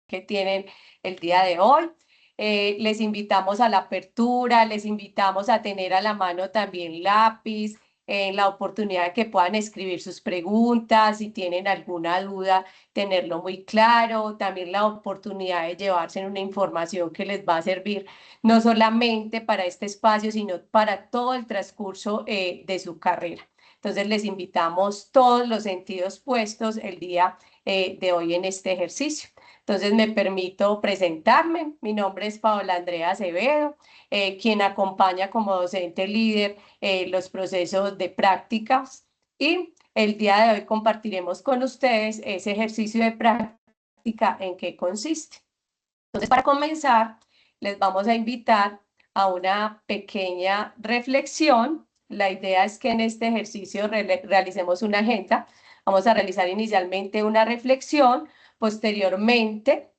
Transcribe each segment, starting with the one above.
que tienen el día de hoy. Les invitamos a la apertura, les invitamos a tener a la mano también lápiz, en la oportunidad de que puedan escribir sus preguntas, si tienen alguna duda, tenerlo muy claro, también la oportunidad de llevarse una información que les va a servir no solamente para este espacio, sino para todo el transcurso de su carrera. Entonces les invitamos todos los sentidos puestos el día de hoy en este ejercicio. Entonces me permito presentarme. Mi nombre es Paola Andrea Acevedo, quien acompaña como docente líder los procesos de prácticas, y el día de hoy compartiremos con ustedes ese ejercicio de práctica en qué consiste. Entonces, para comenzar, les vamos a invitar a una pequeña reflexión. La idea es que en este ejercicio realicemos una agenda. Vamos a realizar inicialmente una reflexión, posteriormente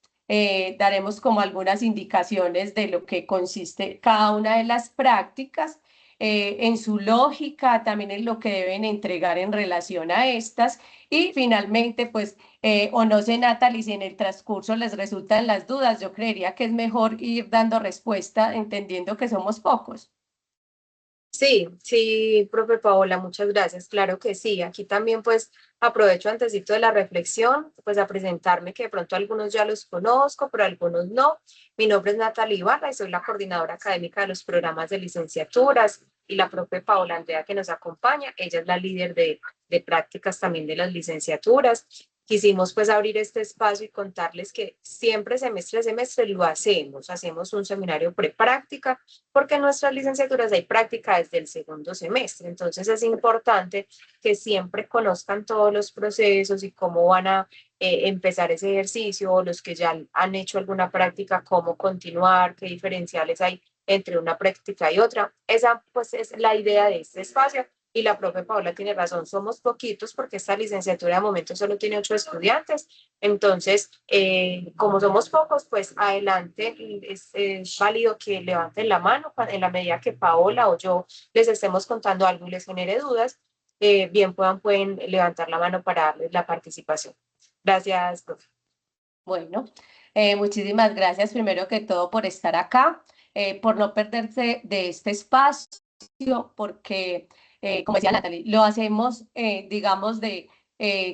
daremos como algunas indicaciones de lo que consiste cada una de las prácticas, en su lógica, también en lo que deben entregar en relación a estas, y finalmente, pues, o no sé, Natalie, si en el transcurso les resultan las dudas, yo creería que es mejor ir dando respuesta entendiendo que somos pocos. Sí, sí, profe Paola, muchas gracias. Claro que sí. Aquí también pues aprovecho antesito de la reflexión, pues a presentarme que de pronto algunos ya los conozco, pero algunos no. Mi nombre es Natalie Ibarra y soy la coordinadora académica de los programas de licenciaturas, y la profe Paola Andrea que nos acompaña, ella es la líder de prácticas también de las licenciaturas. Quisimos pues abrir este espacio y contarles que siempre semestre a semestre lo hacemos un seminario prepráctica, porque en nuestras licenciaturas hay práctica desde el segundo semestre. Entonces es importante que siempre conozcan todos los procesos y cómo van a empezar ese ejercicio, o los que ya han hecho alguna práctica, cómo continuar, qué diferenciales hay entre una práctica y otra. Esa pues es la idea de este espacio. Y la profe Paola tiene razón, somos poquitos porque esta licenciatura de momento solo tiene 8 estudiantes. Entonces, como somos pocos, pues adelante es válido que levanten la mano en la medida que Paola o yo les estemos contando algo y les genere dudas, bien pueden levantar la mano para darles la participación. Gracias, profe. Bueno, muchísimas gracias primero que todo por estar acá, por no perderse de este espacio, porque, como decía Natalie, lo hacemos, digamos, de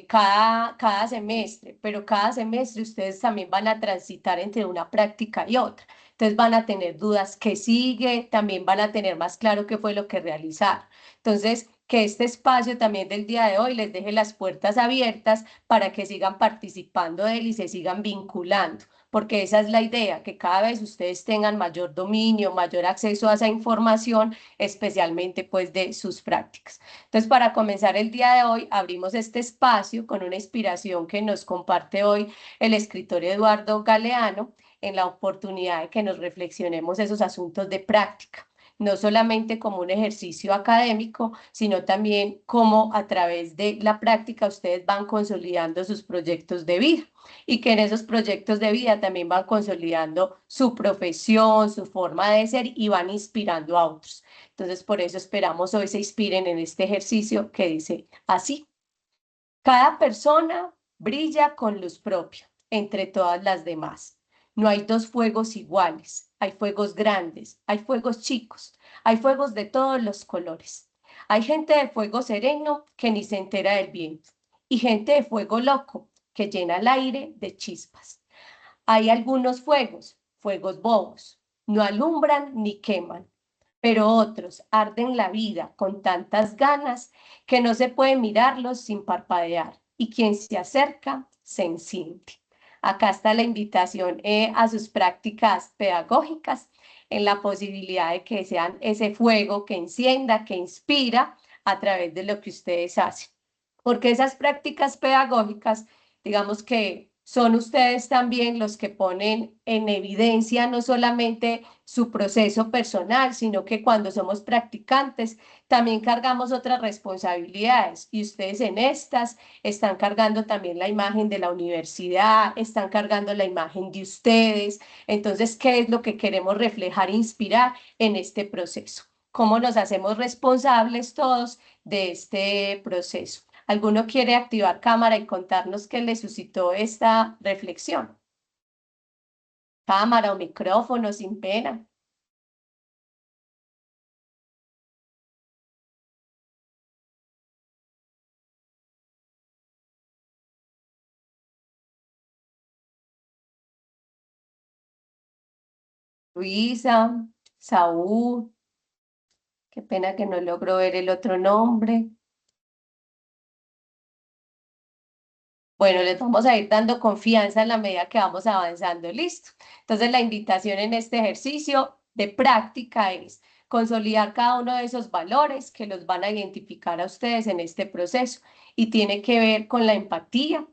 cada semestre, pero cada semestre ustedes también van a transitar entre una práctica y otra. Entonces van a tener dudas qué sigue, también van a tener más claro qué fue lo que realizaron. Entonces, que este espacio también del día de hoy les deje las puertas abiertas para que sigan participando de él y se sigan vinculando, porque esa es la idea, que cada vez ustedes tengan mayor dominio, mayor acceso a esa información, especialmente pues de sus prácticas. Entonces, para comenzar el día de hoy, abrimos este espacio con una inspiración que nos comparte hoy el escritor Eduardo Galeano, en la oportunidad de que nos reflexionemos esos asuntos de práctica, no solamente como un ejercicio académico, sino también cómo a través de la práctica ustedes van consolidando sus proyectos de vida, y que en esos proyectos de vida también van consolidando su profesión, su forma de ser, y van inspirando a otros. Entonces, por eso esperamos hoy se inspiren en este ejercicio que dice así: cada persona brilla con luz propia entre todas las demás. No hay dos fuegos iguales. Hay fuegos grandes, hay fuegos chicos, hay fuegos de todos los colores. Hay gente de fuego sereno que ni se entera del viento, y gente de fuego loco que llena el aire de chispas. Hay algunos fuegos, fuegos bobos, no alumbran ni queman, pero otros arden la vida con tantas ganas que no se puede mirarlos sin parpadear, y quien se acerca se enciende. Acá está la invitación a sus prácticas pedagógicas, en la posibilidad de que sean ese fuego que encienda, que inspira a través de lo que ustedes hacen. Porque esas prácticas pedagógicas, digamos que son ustedes también los que ponen en evidencia no solamente su proceso personal, sino que cuando somos practicantes también cargamos otras responsabilidades, y ustedes en estas están cargando también la imagen de la universidad, están cargando la imagen de ustedes. Entonces, ¿qué es lo que queremos reflejar e inspirar en este proceso? ¿Cómo nos hacemos responsables todos de este proceso? ¿Alguno quiere activar cámara y contarnos qué le suscitó esta reflexión? cámara o micrófono, sin pena. Luisa, Saúl, qué pena que no logro ver el otro nombre. Bueno, les vamos a ir dando confianza en la medida que vamos avanzando. Listo. Entonces, la invitación en este ejercicio de práctica es consolidar cada uno de esos valores que los van a identificar a ustedes en este proceso y tiene que ver con la empatía,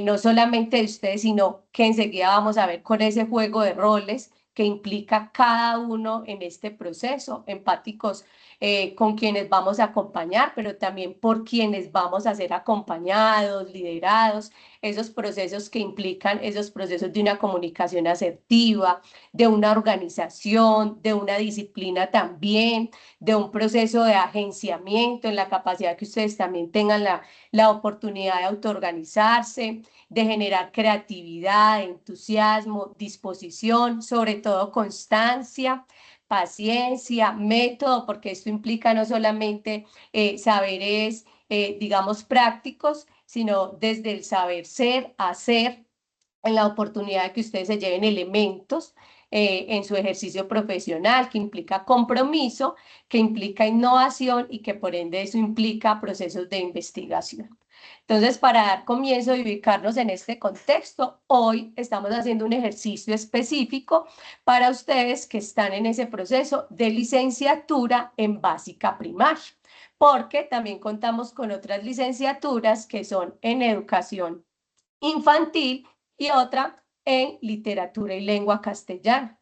no solamente de ustedes, sino que enseguida vamos a ver con ese juego de roles que implica cada uno en este proceso, empáticos con quienes vamos a acompañar, pero también por quienes vamos a ser acompañados, liderados, esos procesos que implican esos procesos de una comunicación asertiva, de una organización, de una disciplina también, de un proceso de agenciamiento en la capacidad que ustedes también tengan la oportunidad de autoorganizarse, de generar creatividad, entusiasmo, disposición, sobre todo constancia, paciencia, método, porque esto implica no solamente saberes, digamos, prácticos, sino desde el saber ser, hacer, en la oportunidad de que ustedes se lleven elementos en su ejercicio profesional, que implica compromiso, que implica innovación y que por ende eso implica procesos de investigación. Entonces, para dar comienzo y ubicarnos en este contexto, hoy estamos haciendo un ejercicio específico para ustedes que están en ese proceso de licenciatura en básica primaria, porque también contamos con otras licenciaturas que son en educación infantil y otra en literatura y lengua castellana.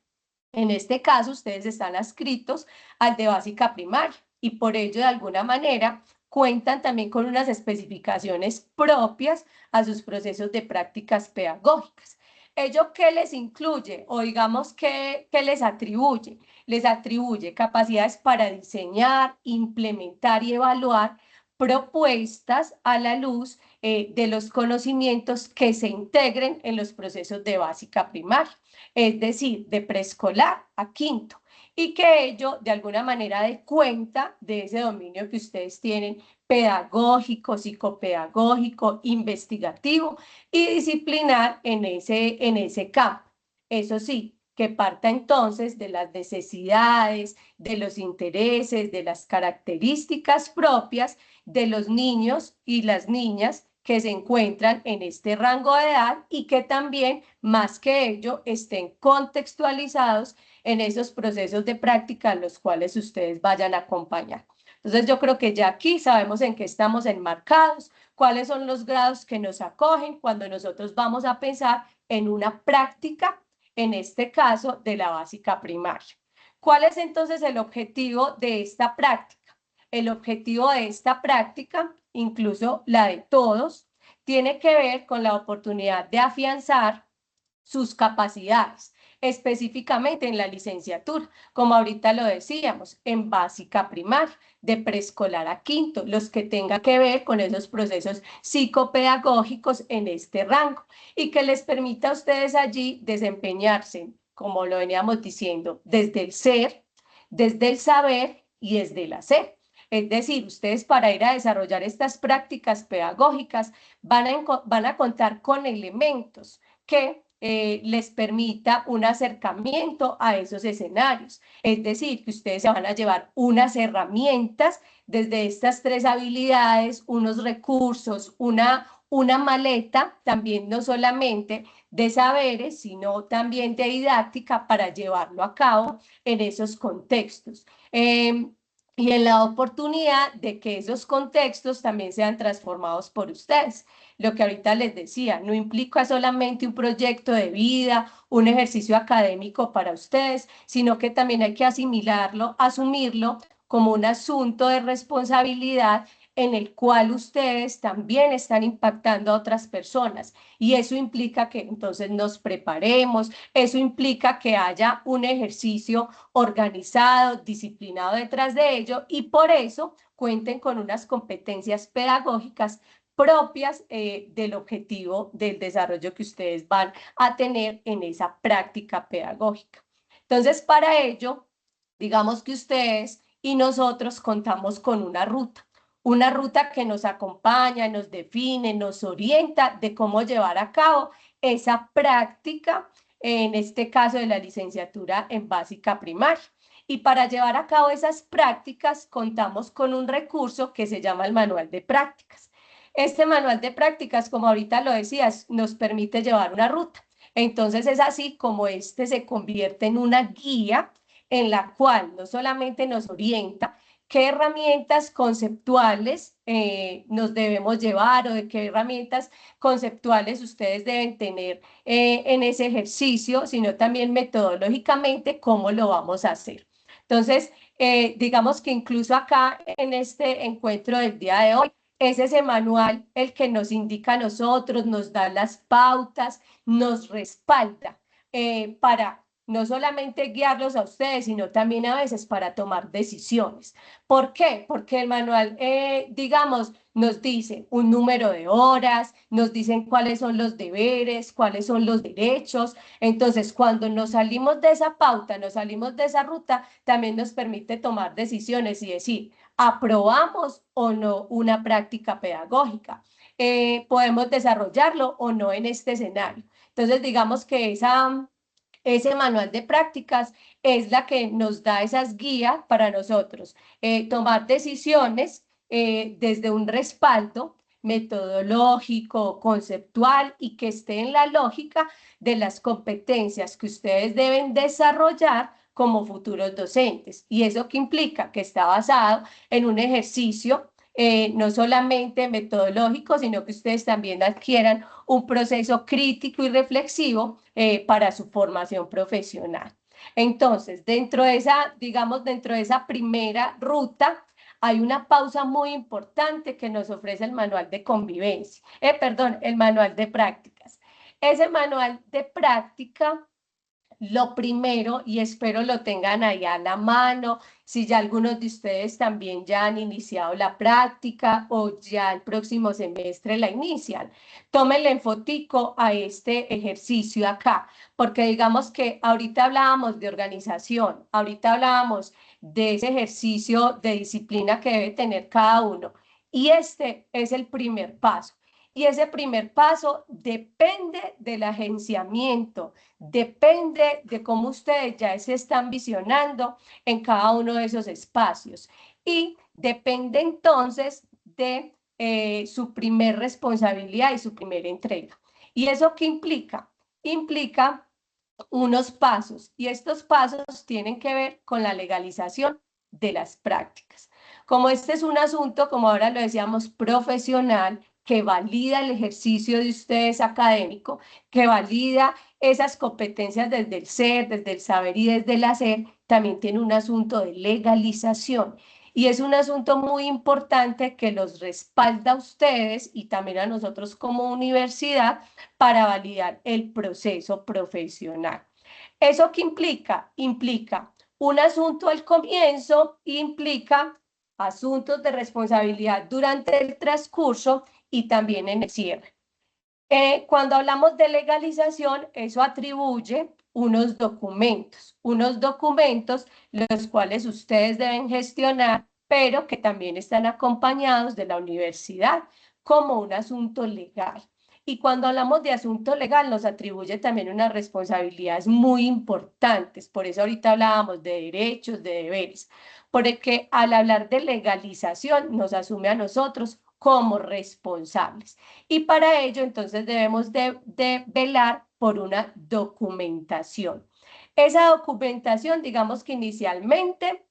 En este caso, ustedes están adscritos al de básica primaria y por ello, de alguna manera, cuentan también con unas especificaciones propias a sus procesos de prácticas pedagógicas. ¿Ello qué les incluye? O digamos, ¿qué les atribuye? Les atribuye capacidades para diseñar, implementar y evaluar propuestas a la luz de los conocimientos que se integren en los procesos de básica primaria, es decir, de preescolar a quinto, y que ello de alguna manera dé cuenta de ese dominio que ustedes tienen pedagógico, psicopedagógico, investigativo y disciplinar en ese campo. Eso sí, que parta entonces de las necesidades, de los intereses, de las características propias de los niños y las niñas que se encuentran en este rango de edad y que también, más que ello, estén contextualizados en esos procesos de práctica en los cuales ustedes vayan a acompañar. Entonces yo creo que ya aquí sabemos en qué estamos enmarcados, cuáles son los grados que nos acogen cuando nosotros vamos a pensar en una práctica, en este caso de la básica primaria. ¿Cuál es entonces el objetivo de esta práctica? El objetivo de esta práctica, incluso la de todos, tiene que ver con la oportunidad de afianzar sus capacidades, específicamente en la licenciatura, como ahorita lo decíamos, en básica primaria, de preescolar a quinto, los que tengan que ver con esos procesos psicopedagógicos en este rango y que les permita a ustedes allí desempeñarse, como lo veníamos diciendo, desde el ser, desde el saber y desde el hacer. Es decir, ustedes para ir a desarrollar estas prácticas pedagógicas van a contar con elementos que les permita un acercamiento a esos escenarios. Es decir, que ustedes se van a llevar unas herramientas desde estas tres habilidades, unos recursos, una maleta, también no solamente de saberes, sino también de didáctica para llevarlo a cabo en esos contextos. Y en la oportunidad de que esos contextos también sean transformados por ustedes. Lo que ahorita les decía, no implica solamente un proyecto de vida, un ejercicio académico para ustedes, sino que también hay que asimilarlo, asumirlo como un asunto de responsabilidad en el cual ustedes también están impactando a otras personas. Y eso implica que entonces nos preparemos, eso implica que haya un ejercicio organizado, disciplinado detrás de ello y por eso cuenten con unas competencias pedagógicas propias del objetivo del desarrollo que ustedes van a tener en esa práctica pedagógica. Entonces, para ello, digamos que ustedes y nosotros contamos con una ruta que nos acompaña, nos define, nos orienta de cómo llevar a cabo esa práctica, en este caso de la licenciatura en básica primaria. Y para llevar a cabo esas prácticas contamos con un recurso que se llama el manual de prácticas. Este manual de prácticas, como ahorita lo decías, nos permite llevar una ruta. Entonces es así como este se convierte en una guía en la cual no solamente nos orienta qué herramientas conceptuales nos debemos llevar o de qué herramientas conceptuales ustedes deben tener en ese ejercicio, sino también metodológicamente cómo lo vamos a hacer. Entonces, digamos que incluso acá en este encuentro del día de hoy, es ese manual el que nos indica a nosotros, nos da las pautas, nos respalda para no solamente guiarlos a ustedes, sino también a veces para tomar decisiones. ¿Por qué? Porque el manual, digamos, nos dice un número de horas, nos dicen cuáles son los deberes, cuáles son los derechos. Entonces, cuando nos salimos de esa pauta, nos salimos de esa ruta, también nos permite tomar decisiones y decir, ¿aprobamos o no una práctica pedagógica? ¿Podemos desarrollarlo o no en este escenario? Entonces, digamos que ese manual de prácticas es la que nos da esas guías para nosotros tomar decisiones desde un respaldo metodológico, conceptual y que esté en la lógica de las competencias que ustedes deben desarrollar como futuros docentes. ¿Y eso qué implica? Que está basado en un ejercicio no solamente metodológico, sino que ustedes también adquieran un proceso crítico y reflexivo para su formación profesional. Entonces, dentro de esa, digamos, dentro de esa primera ruta, hay una pausa muy importante que nos ofrece el manual de convivencia, perdón, el manual de prácticas. Ese manual de práctica, lo primero, y espero lo tengan ahí a la mano, si ya algunos de ustedes también ya han iniciado la práctica o ya el próximo semestre la inician, tómenle en fotico a este ejercicio acá, porque digamos que ahorita hablábamos de organización, ahorita hablábamos de ese ejercicio de disciplina que debe tener cada uno, y este es el primer paso. Y ese primer paso depende del agenciamiento, depende de cómo ustedes ya se están visionando en cada uno de esos espacios y depende entonces de su primer responsabilidad y su primera entrega. ¿Y eso qué implica? Implica unos pasos y estos pasos tienen que ver con la legalización de las prácticas. Como este es un asunto, como ahora lo decíamos, profesional, que valida el ejercicio de ustedes académico, que valida esas competencias desde el ser, desde el saber y desde el hacer, también tiene un asunto de legalización. Y es un asunto muy importante que los respalda a ustedes y también a nosotros como universidad para validar el proceso profesional. ¿Eso qué implica? Implica un asunto al comienzo, implica asuntos de responsabilidad durante el transcurso y también en el cierre. Cuando hablamos de legalización, eso atribuye unos documentos los cuales ustedes deben gestionar, pero que también están acompañados de la universidad como un asunto legal. Y cuando hablamos de asunto legal, nos atribuye también unas responsabilidades muy importantes. Por eso ahorita hablábamos de derechos, de deberes. Porque al hablar de legalización, nos asume a nosotros como responsables. Y para ello, entonces, debemos de velar por una documentación. Esa documentación, digamos que inicialmente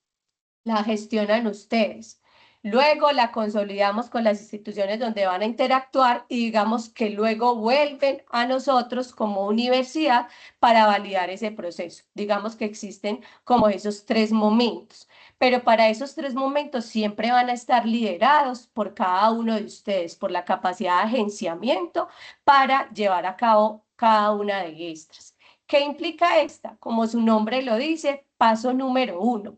la gestionan ustedes. Luego la consolidamos con las instituciones donde van a interactuar y digamos que luego vuelven a nosotros como universidad para validar ese proceso. Digamos que existen como esos tres momentos, pero para esos tres momentos siempre van a estar liderados por cada uno de ustedes, por la capacidad de agenciamiento para llevar a cabo cada una de estas. ¿Qué implica esta? Como su nombre lo dice, paso número 1.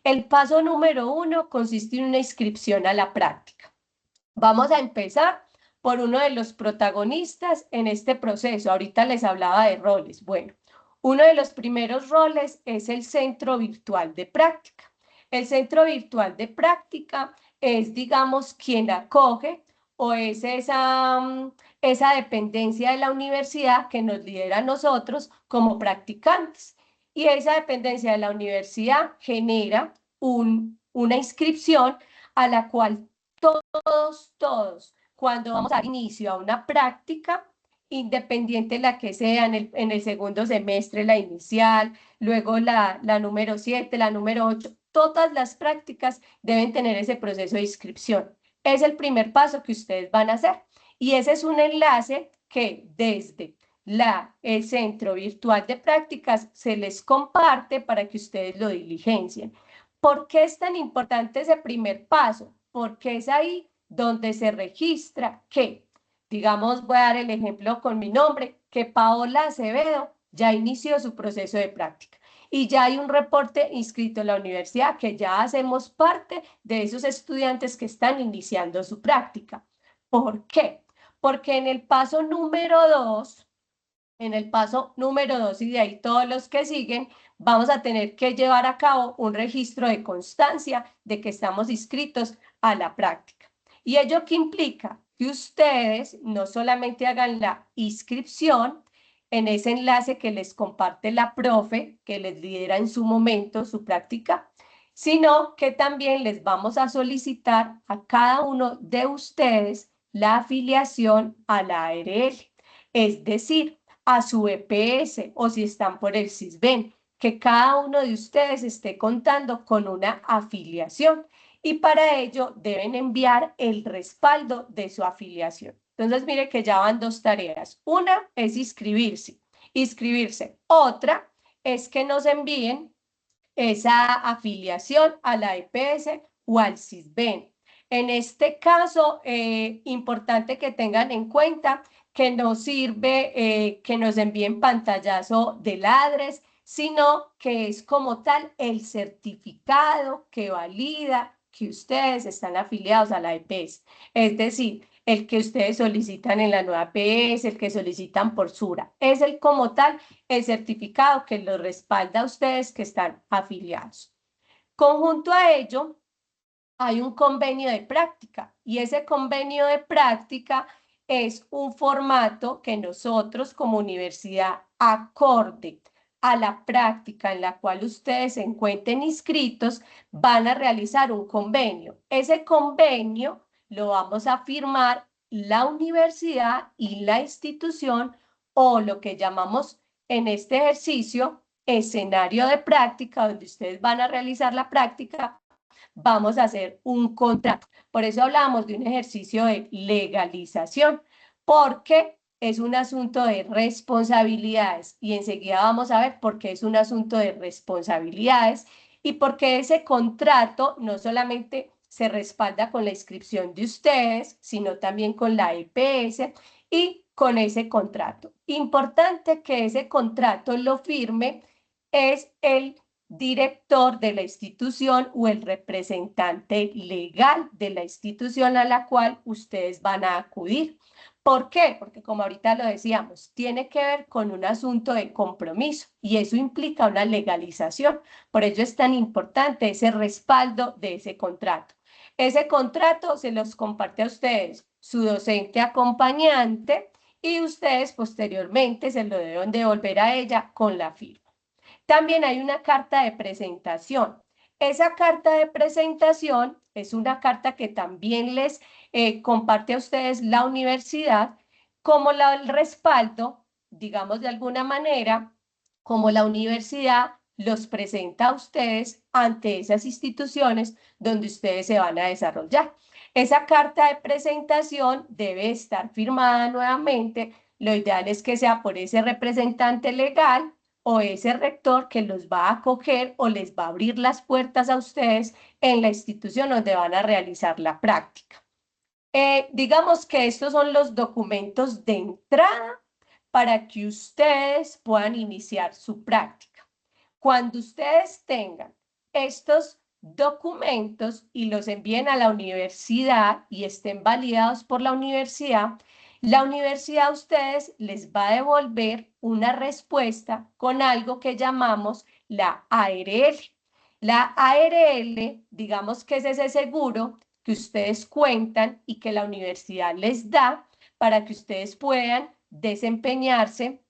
El paso número 1 consiste en una inscripción a la práctica. Vamos a empezar por uno de los protagonistas en este proceso. Ahorita les hablaba de roles. Bueno, uno de los primeros roles es el centro virtual de práctica. El centro virtual de práctica es, digamos, quien acoge o es esa dependencia de la universidad que nos lidera a nosotros como practicantes. Y esa dependencia de la universidad genera una inscripción a la cual todos, cuando vamos a dar inicio a una práctica, independiente de la que sea, en el segundo semestre, la inicial, luego la número 7, la número 8, todas las prácticas deben tener ese proceso de inscripción. Es el primer paso que ustedes van a hacer. Y ese es un enlace que desde el centro virtual de prácticas se les comparte para que ustedes lo diligencien. ¿Por qué es tan importante ese primer paso? Porque es ahí donde se registra que, digamos, voy a dar el ejemplo con mi nombre, que Paola Acevedo ya inició su proceso de práctica y ya hay un reporte inscrito en la universidad que ya hacemos parte de esos estudiantes que están iniciando su práctica. ¿Por qué? Porque en el paso número 2, y de ahí todos los que siguen, vamos a tener que llevar a cabo un registro de constancia de que estamos inscritos a la práctica. ¿Y ello qué implica? Que ustedes no solamente hagan la inscripción en ese enlace que les comparte la profe, que les lidera en su momento su práctica, sino que también les vamos a solicitar a cada uno de ustedes la afiliación a la ARL. Es decir, a su EPS o si están por el SISBEN, que cada uno de ustedes esté contando con una afiliación y para ello deben enviar el respaldo de su afiliación. Entonces, mire que ya van dos tareas. Una es inscribirse. Otra es que nos envíen esa afiliación a la EPS o al SISBEN. En este caso, importante que tengan en cuenta que no sirve que nos envíen pantallazo del ADRES, sino que es como tal el certificado que valida que ustedes están afiliados a la EPS. Es decir, el que ustedes solicitan en la nueva EPS, el que solicitan por SURA. Es el como tal el certificado que los respalda a ustedes que están afiliados. Conjunto a ello, hay un convenio de práctica y ese convenio de práctica es un formato que nosotros como universidad acorde a la práctica en la cual ustedes se encuentren inscritos, van a realizar un convenio. Ese convenio lo vamos a firmar la universidad y la institución o lo que llamamos en este ejercicio escenario de práctica donde ustedes van a realizar la práctica, vamos a hacer un contrato. Por eso hablamos de un ejercicio de legalización, porque es un asunto de responsabilidades y enseguida vamos a ver por qué es un asunto de responsabilidades y porque ese contrato no solamente se respalda con la inscripción de ustedes, sino también con la EPS y con ese contrato. Importante que ese contrato lo firme es el director de la institución o el representante legal de la institución a la cual ustedes van a acudir. ¿Por qué? Porque como ahorita lo decíamos, tiene que ver con un asunto de compromiso y eso implica una legalización. Por ello es tan importante ese respaldo de ese contrato. Ese contrato se los comparte a ustedes, su docente acompañante, y ustedes posteriormente se lo deben devolver a ella con la firma. También hay una carta de presentación. Esa carta de presentación es una carta que también les comparte a ustedes la universidad como el respaldo, digamos de alguna manera, como la universidad los presenta a ustedes ante esas instituciones donde ustedes se van a desarrollar. Esa carta de presentación debe estar firmada nuevamente. Lo ideal es que sea por ese representante legal o ese rector que los va a acoger o les va a abrir las puertas a ustedes en la institución donde van a realizar la práctica. Digamos que estos son los documentos de entrada para que ustedes puedan iniciar su práctica. Cuando ustedes tengan estos documentos y los envíen a la universidad y estén validados por la universidad a ustedes les va a devolver una respuesta con algo que llamamos la ARL. La ARL, digamos que es ese seguro que ustedes cuentan y que la universidad les da para que ustedes puedan desempeñarse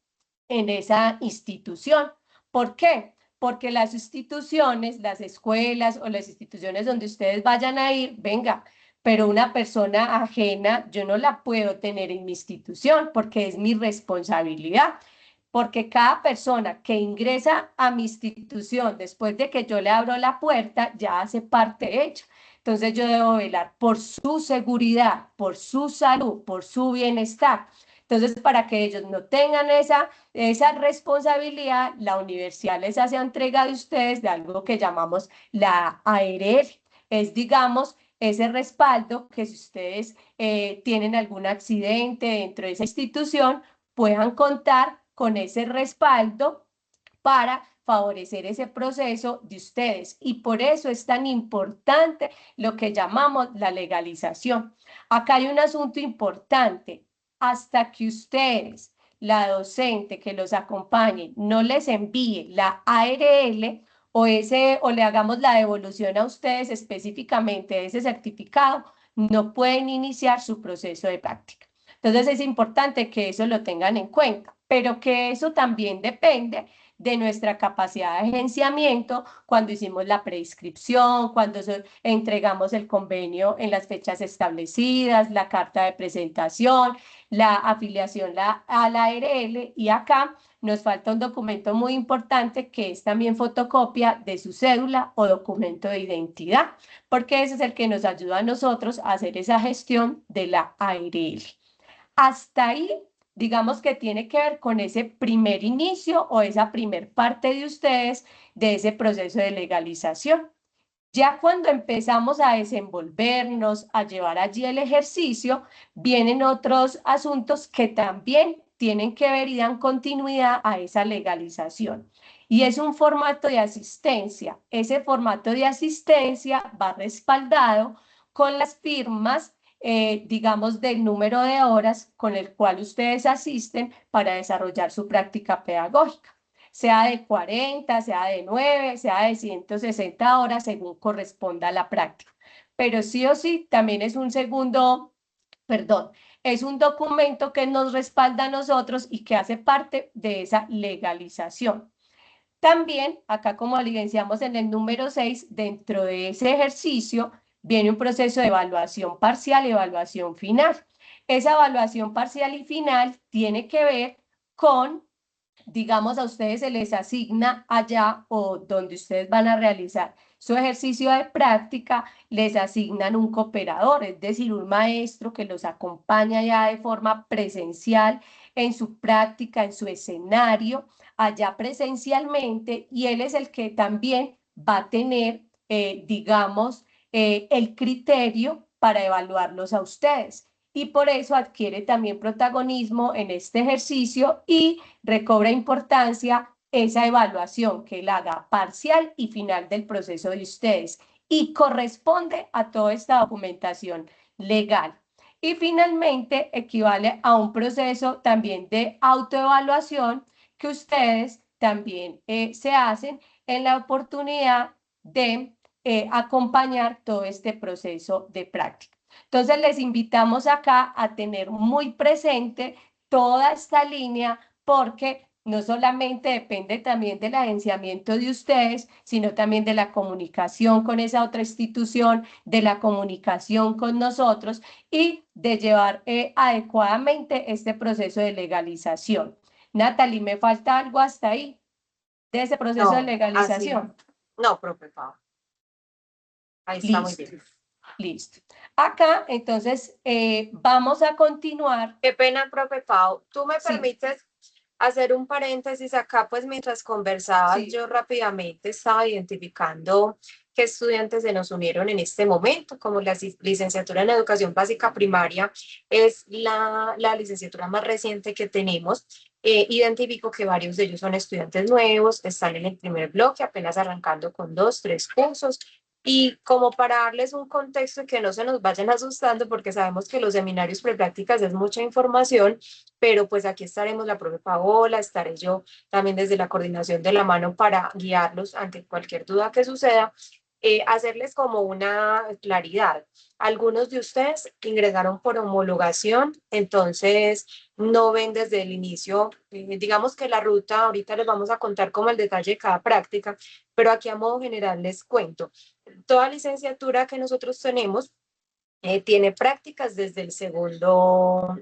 en esa institución. ¿Por qué? Porque las instituciones, las escuelas o las instituciones donde ustedes vayan a ir, venga, pero una persona ajena yo no la puedo tener en mi institución porque es mi responsabilidad. Porque cada persona que ingresa a mi institución después de que yo le abro la puerta ya hace parte de ella. Entonces yo debo velar por su seguridad, por su salud, por su bienestar. Entonces, para que ellos no tengan esa responsabilidad, la universidad les hace entrega de ustedes de algo que llamamos la ARL. Es, digamos, ese respaldo que si ustedes tienen algún accidente dentro de esa institución, puedan contar con ese respaldo para favorecer ese proceso de ustedes. Y por eso es tan importante lo que llamamos la legalización. Acá hay un asunto importante. Hasta que ustedes, la docente que los acompañe, no les envíe la ARL o le hagamos la devolución a ustedes específicamente de ese certificado, no pueden iniciar su proceso de práctica. Entonces es importante que eso lo tengan en cuenta, pero que eso también depende de nuestra capacidad de agenciamiento cuando hicimos la preinscripción, cuando entregamos el convenio en las fechas establecidas, la carta de presentación, la afiliación a la ARL, y acá nos falta un documento muy importante que es también fotocopia de su cédula o documento de identidad, porque ese es el que nos ayuda a nosotros a hacer esa gestión de la ARL. Hasta ahí, digamos que tiene que ver con ese primer inicio o esa primer parte de ustedes de ese proceso de legalización. Ya cuando empezamos a desenvolvernos, a llevar allí el ejercicio, vienen otros asuntos que también tienen que ver y dan continuidad a esa legalización. Y es un formato de asistencia. Ese formato de asistencia va respaldado con las firmas, digamos, del número de horas con el cual ustedes asisten para desarrollar su práctica pedagógica, sea de 40, sea de 9, sea de 160 horas, según corresponda a la práctica. Pero sí o sí, también es un es un documento que nos respalda a nosotros y que hace parte de esa legalización. También, acá como evidenciamos en el número 6, dentro de ese ejercicio viene un proceso de evaluación parcial y evaluación final. Esa evaluación parcial y final tiene que ver con, digamos, a ustedes se les asigna allá o donde ustedes van a realizar su ejercicio de práctica, les asignan un cooperador, es decir, un maestro que los acompaña ya de forma presencial en su práctica, en su escenario, allá presencialmente, y él es el que también va a tener, digamos, el criterio para evaluarlos a ustedes. Y por eso adquiere también protagonismo en este ejercicio y recobra importancia esa evaluación que él haga parcial y final del proceso de ustedes y corresponde a toda esta documentación legal. Y finalmente equivale a un proceso también de autoevaluación que ustedes también se hacen en la oportunidad de acompañar todo este proceso de práctica. Entonces les invitamos acá a tener muy presente toda esta línea porque no solamente depende también del agenciamiento de ustedes, sino también de la comunicación con esa otra institución, de la comunicación con nosotros y de llevar adecuadamente este proceso de legalización. Natalie, ¿me falta algo hasta ahí de ese proceso de No, así, legalización? no, profe Pau, ahí está muy Listo, bien. listo. Acá, entonces, vamos a continuar. Qué pena, profe Pau. ¿Tú me Sí, permites hacer un paréntesis acá? Pues mientras conversabas, sí. yo rápidamente estaba identificando qué estudiantes se nos unieron en este momento, como la licenciatura en educación básica primaria es la licenciatura más reciente que tenemos. Identifico que varios de ellos son estudiantes nuevos, están en el primer bloque, apenas arrancando con 2, 3 cursos. Y como para darles un contexto y que no se nos vayan asustando, porque sabemos que los seminarios preprácticas es mucha información, pero pues aquí estaremos la profe Paola, estaré yo también desde la coordinación de la mano para guiarlos ante cualquier duda que suceda, hacerles como una claridad. Algunos de ustedes ingresaron por homologación, entonces no ven desde el inicio, digamos que la ruta, ahorita les vamos a contar como el detalle de cada práctica, pero aquí a modo general les cuento. Toda licenciatura que nosotros tenemos tiene prácticas desde el segundo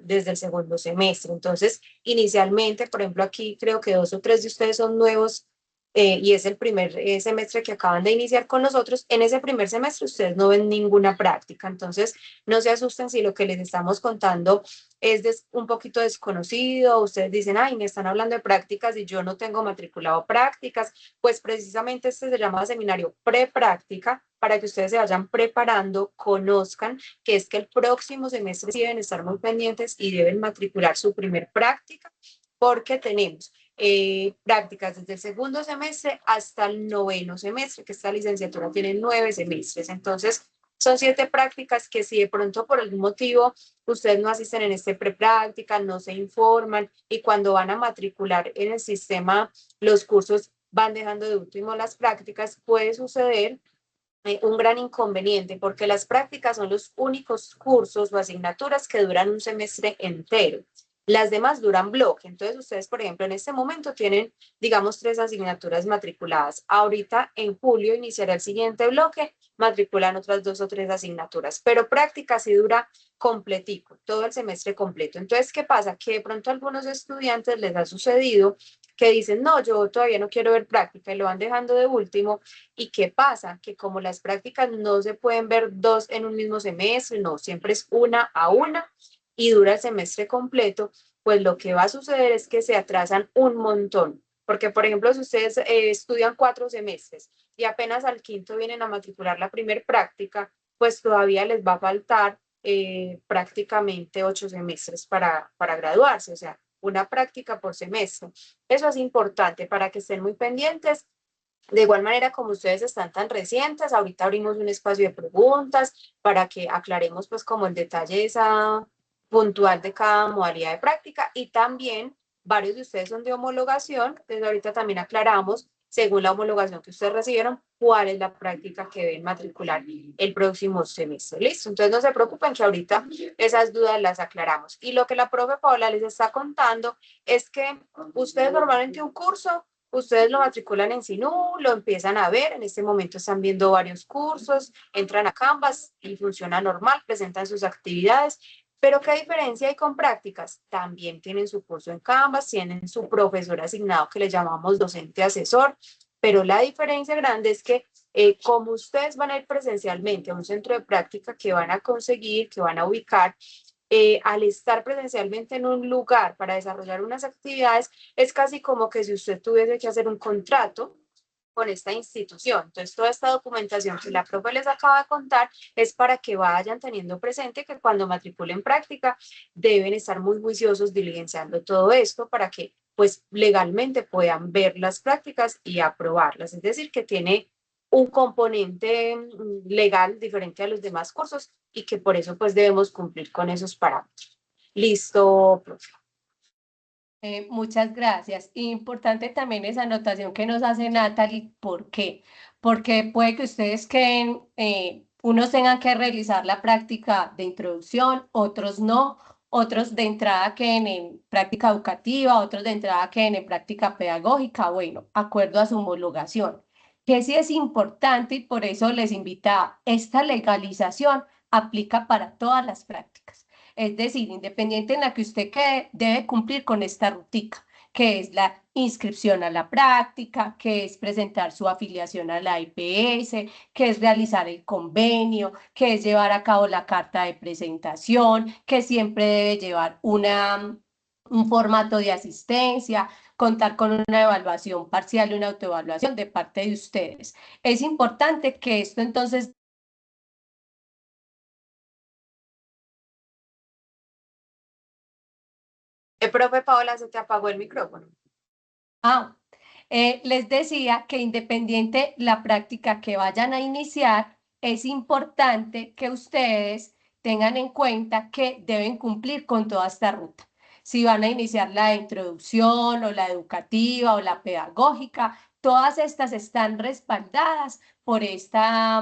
semestre. Entonces, inicialmente, por ejemplo, aquí creo que 2 o 3 de ustedes son nuevos y es el primer semestre que acaban de iniciar con nosotros. En ese primer semestre ustedes no ven ninguna práctica. Entonces, no se asusten si lo que les estamos contando es un poquito desconocido. Ustedes dicen, ay, me están hablando de prácticas y yo no tengo matriculado prácticas. Pues precisamente este se llama seminario prepráctica para que ustedes se vayan preparando, conozcan que es que el próximo semestre sí deben estar muy pendientes y deben matricular su primer práctica, porque tenemos prácticas desde el segundo semestre hasta el noveno semestre, que esta licenciatura tiene 9 semestres. Entonces, son 7 prácticas que si de pronto por algún motivo ustedes no asisten en este prepráctica, no se informan y cuando van a matricular en el sistema los cursos van dejando de último las prácticas, puede suceder un gran inconveniente porque las prácticas son los únicos cursos o asignaturas que duran un semestre entero. Las demás duran bloque. Entonces, ustedes, por ejemplo, en este momento tienen, digamos, 3 asignaturas matriculadas. Ahorita, en julio, iniciará el siguiente bloque, matriculan otras 2 o 3 asignaturas. Pero práctica sí dura completico, todo el semestre completo. Entonces, ¿qué pasa? Que de pronto a algunos estudiantes les ha sucedido que dicen, no, yo todavía no quiero ver práctica y lo van dejando de último. ¿Y qué pasa? Que como las prácticas no se pueden ver 2 en un mismo semestre, no, siempre es una a una y dura el semestre completo, pues lo que va a suceder es que se atrasan un montón. Porque, por ejemplo, si ustedes estudian 4 semestres y apenas al quinto vienen a matricular la primer práctica, pues todavía les va a faltar prácticamente 8 semestres para graduarse, o sea, una práctica por semestre. Eso es importante para que estén muy pendientes. De igual manera, como ustedes están tan recientes, ahorita abrimos un espacio de preguntas para que aclaremos pues como el detalle de esa puntual de cada modalidad de práctica y también varios de ustedes son de homologación, entonces ahorita también aclaramos, según la homologación que ustedes recibieron, cuál es la práctica que deben matricular el próximo semestre. Listo, entonces no se preocupen que ahorita esas dudas las aclaramos. Y lo que la profe Paola les está contando es que ustedes normalmente un curso ustedes lo matriculan en Sinú, lo empiezan a ver, en este momento están viendo varios cursos, entran a Canvas y funciona normal, presentan sus actividades, pero ¿qué diferencia hay con prácticas? También tienen su curso en Canvas, tienen su profesor asignado que le llamamos docente asesor, pero la diferencia grande es que como ustedes van a ir presencialmente a un centro de práctica que van a conseguir, que van a ubicar, al estar presencialmente en un lugar para desarrollar unas actividades, es casi como que si usted tuviese que hacer un contrato con esta institución. Entonces, toda esta documentación que la profe les acaba de contar es para que vayan teniendo presente que cuando matriculen práctica deben estar muy juiciosos diligenciando todo esto para que pues legalmente puedan ver las prácticas y aprobarlas. Es decir, que tiene un componente legal diferente a los demás cursos y que por eso pues debemos cumplir con esos parámetros. Listo, profe. Muchas gracias. Importante también esa anotación que nos hace Natalie. ¿Por qué? Porque puede que ustedes queden, unos tengan que realizar la práctica de introducción, otros no, otros de entrada queden en práctica educativa, otros de entrada queden en práctica pedagógica, bueno, acuerdo a su homologación. Que sí es importante y por eso les invita, esta legalización aplica para todas las prácticas. Es decir, independiente en la que usted quede, debe cumplir con esta rutica, que es la inscripción a la práctica, que es presentar su afiliación a la IPS, que es realizar el convenio, que es llevar a cabo la carta de presentación, que siempre debe llevar un formato de asistencia, contar con una evaluación parcial y una autoevaluación de parte de ustedes. Es importante que esto entonces Profe Paola, se te apagó el micrófono. Ah, les decía que independiente la práctica que vayan a iniciar, es importante que ustedes tengan en cuenta que deben cumplir con toda esta ruta. Si van a iniciar la introducción o la educativa o la pedagógica, todas estas están respaldadas por esta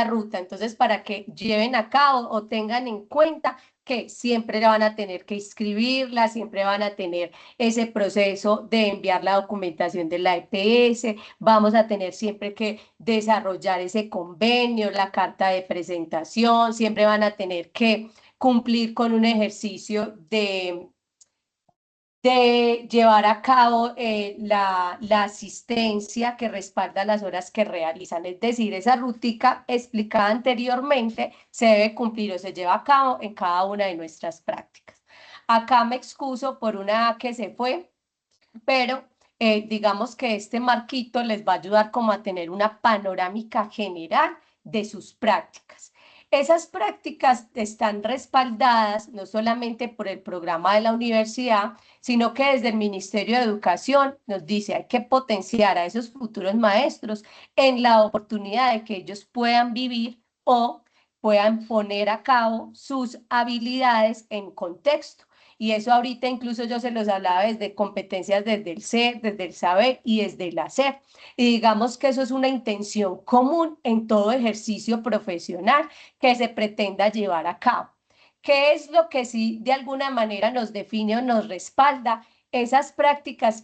ruta. Entonces, para que lleven a cabo o tengan en cuenta que siempre van a tener que inscribirla, siempre van a tener ese proceso de enviar la documentación de la EPS, vamos a tener siempre que desarrollar ese convenio, la carta de presentación, siempre van a tener que cumplir con un ejercicio de llevar a cabo la asistencia que respalda las horas que realizan. Es decir, esa rutica explicada anteriormente se debe cumplir o se lleva a cabo en cada una de nuestras prácticas. Acá me excuso por una que se fue, pero digamos que este marquito les va a ayudar como a tener una panorámica general de sus prácticas. Esas prácticas están respaldadas no solamente por el programa de la universidad, sino que desde el Ministerio de Educación nos dice hay que potenciar a esos futuros maestros en la oportunidad de que ellos puedan vivir o puedan poner a cabo sus habilidades en contexto. Y eso ahorita incluso yo se los hablaba desde competencias desde el ser, desde el saber y desde el hacer. Y digamos que eso es una intención común en todo ejercicio profesional que se pretenda llevar a cabo. ¿Qué es lo que sí de alguna manera nos define o nos respalda? Esas prácticas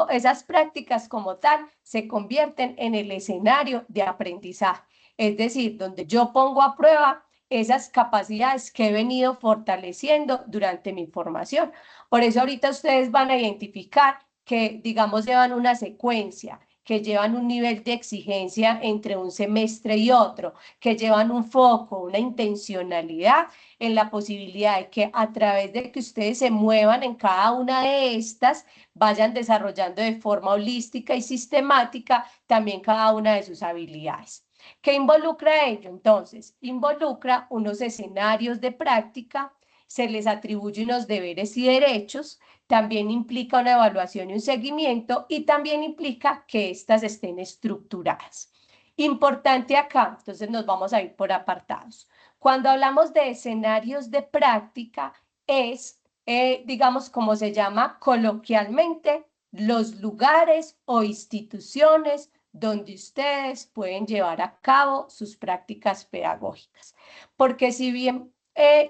esas prácticas como tal se convierten en el escenario de aprendizaje. Es decir, donde yo pongo a prueba esas capacidades que he venido fortaleciendo durante mi formación. Por eso ahorita ustedes van a identificar que, digamos, llevan una secuencia, que llevan un nivel de exigencia entre un semestre y otro, que llevan un foco, una intencionalidad en la posibilidad de que a través de que ustedes se muevan en cada una de estas, vayan desarrollando de forma holística y sistemática también cada una de sus habilidades. ¿Qué involucra ello? Entonces, involucra unos escenarios de práctica, se les atribuyen unos deberes y derechos, también implica una evaluación y un seguimiento y también implica que éstas estén estructuradas. Importante acá, entonces nos vamos a ir por apartados. Cuando hablamos de escenarios de práctica, es, digamos, como se llama coloquialmente, los lugares o instituciones donde ustedes pueden llevar a cabo sus prácticas pedagógicas. Porque si bien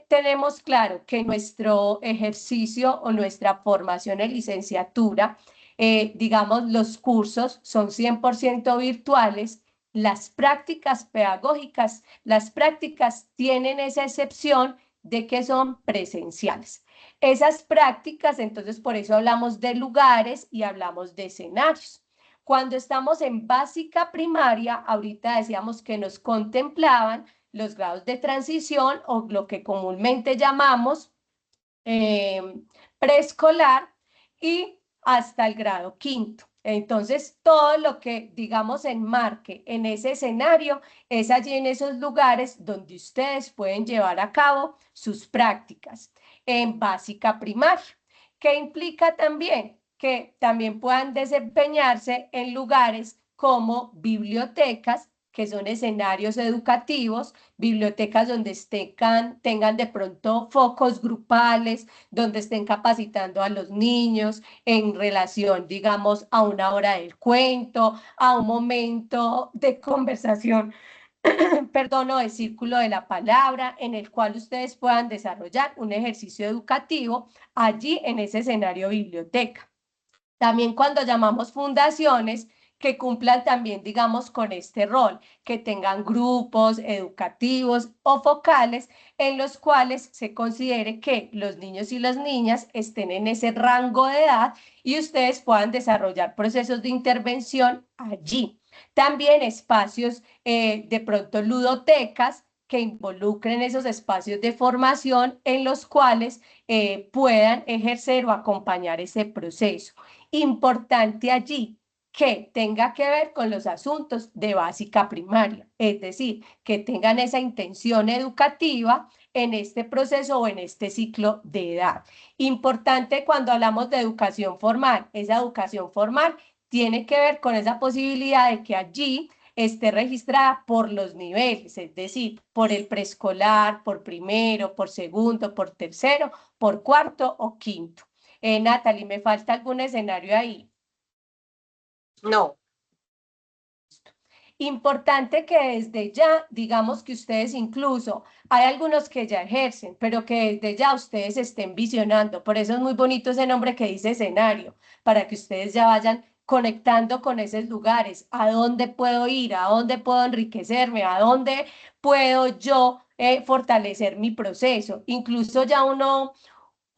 tenemos claro que nuestro ejercicio o nuestra formación en licenciatura, digamos, los cursos son 100% virtuales, las prácticas pedagógicas, las prácticas tienen esa excepción de que son presenciales. Esas prácticas, entonces, por eso hablamos de lugares y hablamos de escenarios. Cuando estamos en básica primaria, ahorita decíamos que nos contemplaban los grados de transición o lo que comúnmente llamamos preescolar y hasta el grado quinto. Entonces, todo lo que, digamos, enmarque en ese escenario es allí en esos lugares donde ustedes pueden llevar a cabo sus prácticas en básica primaria, que implica también que también puedan desempeñarse en lugares como bibliotecas, que son escenarios educativos, bibliotecas donde tengan de pronto focos grupales, donde estén capacitando a los niños en relación, digamos, a una hora del cuento, a un momento de conversación, perdón, o de círculo de la palabra, en el cual ustedes puedan desarrollar un ejercicio educativo allí en ese escenario biblioteca. También cuando llamamos fundaciones, que cumplan también, digamos, con este rol, que tengan grupos educativos o focales en los cuales se considere que los niños y las niñas estén en ese rango de edad y ustedes puedan desarrollar procesos de intervención allí. También espacios de pronto ludotecas que involucren esos espacios de formación en los cuales puedan ejercer o acompañar ese proceso. Importante allí que tenga que ver con los asuntos de básica primaria, es decir, que tengan esa intención educativa en este proceso o en este ciclo de edad. Importante cuando hablamos de educación formal, esa educación formal tiene que ver con esa posibilidad de que allí esté registrada por los niveles, es decir, por el preescolar, por primero, por segundo, por tercero, por cuarto o quinto. Natalie, ¿me falta algún escenario ahí? No. Importante que desde ya, digamos que ustedes incluso, hay algunos que ya ejercen, pero que desde ya ustedes estén visionando. Por eso es muy bonito ese nombre que dice escenario, para que ustedes ya vayan conectando con esos lugares, a dónde puedo ir, a dónde puedo enriquecerme, a dónde puedo yo fortalecer mi proceso. Incluso ya uno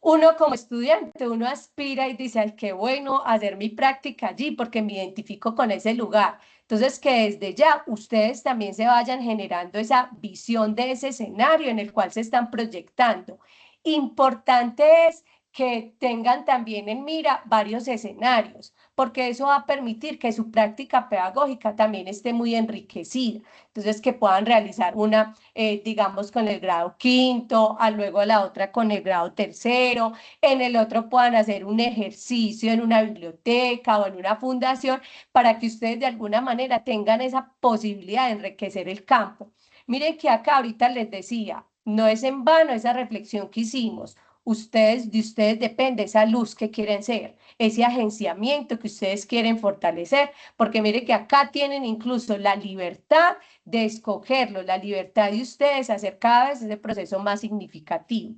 como estudiante, uno aspira y dice, ay, qué bueno hacer mi práctica allí porque me identifico con ese lugar. Entonces, que desde ya ustedes también se vayan generando esa visión de ese escenario en el cual se están proyectando. Importante es que tengan también en mira varios escenarios, porque eso va a permitir que su práctica pedagógica también esté muy enriquecida. Entonces, que puedan realizar una, digamos, con el grado quinto, a luego la otra con el grado tercero, en el otro puedan hacer un ejercicio en una biblioteca o en una fundación para que ustedes de alguna manera tengan esa posibilidad de enriquecer el campo. Miren que acá ahorita les decía, no es en vano esa reflexión que hicimos. De ustedes depende esa luz que quieren ser, ese agenciamiento que ustedes quieren fortalecer, porque miren que acá tienen incluso la libertad de escogerlo, la libertad de ustedes hacer cada vez ese proceso más significativo.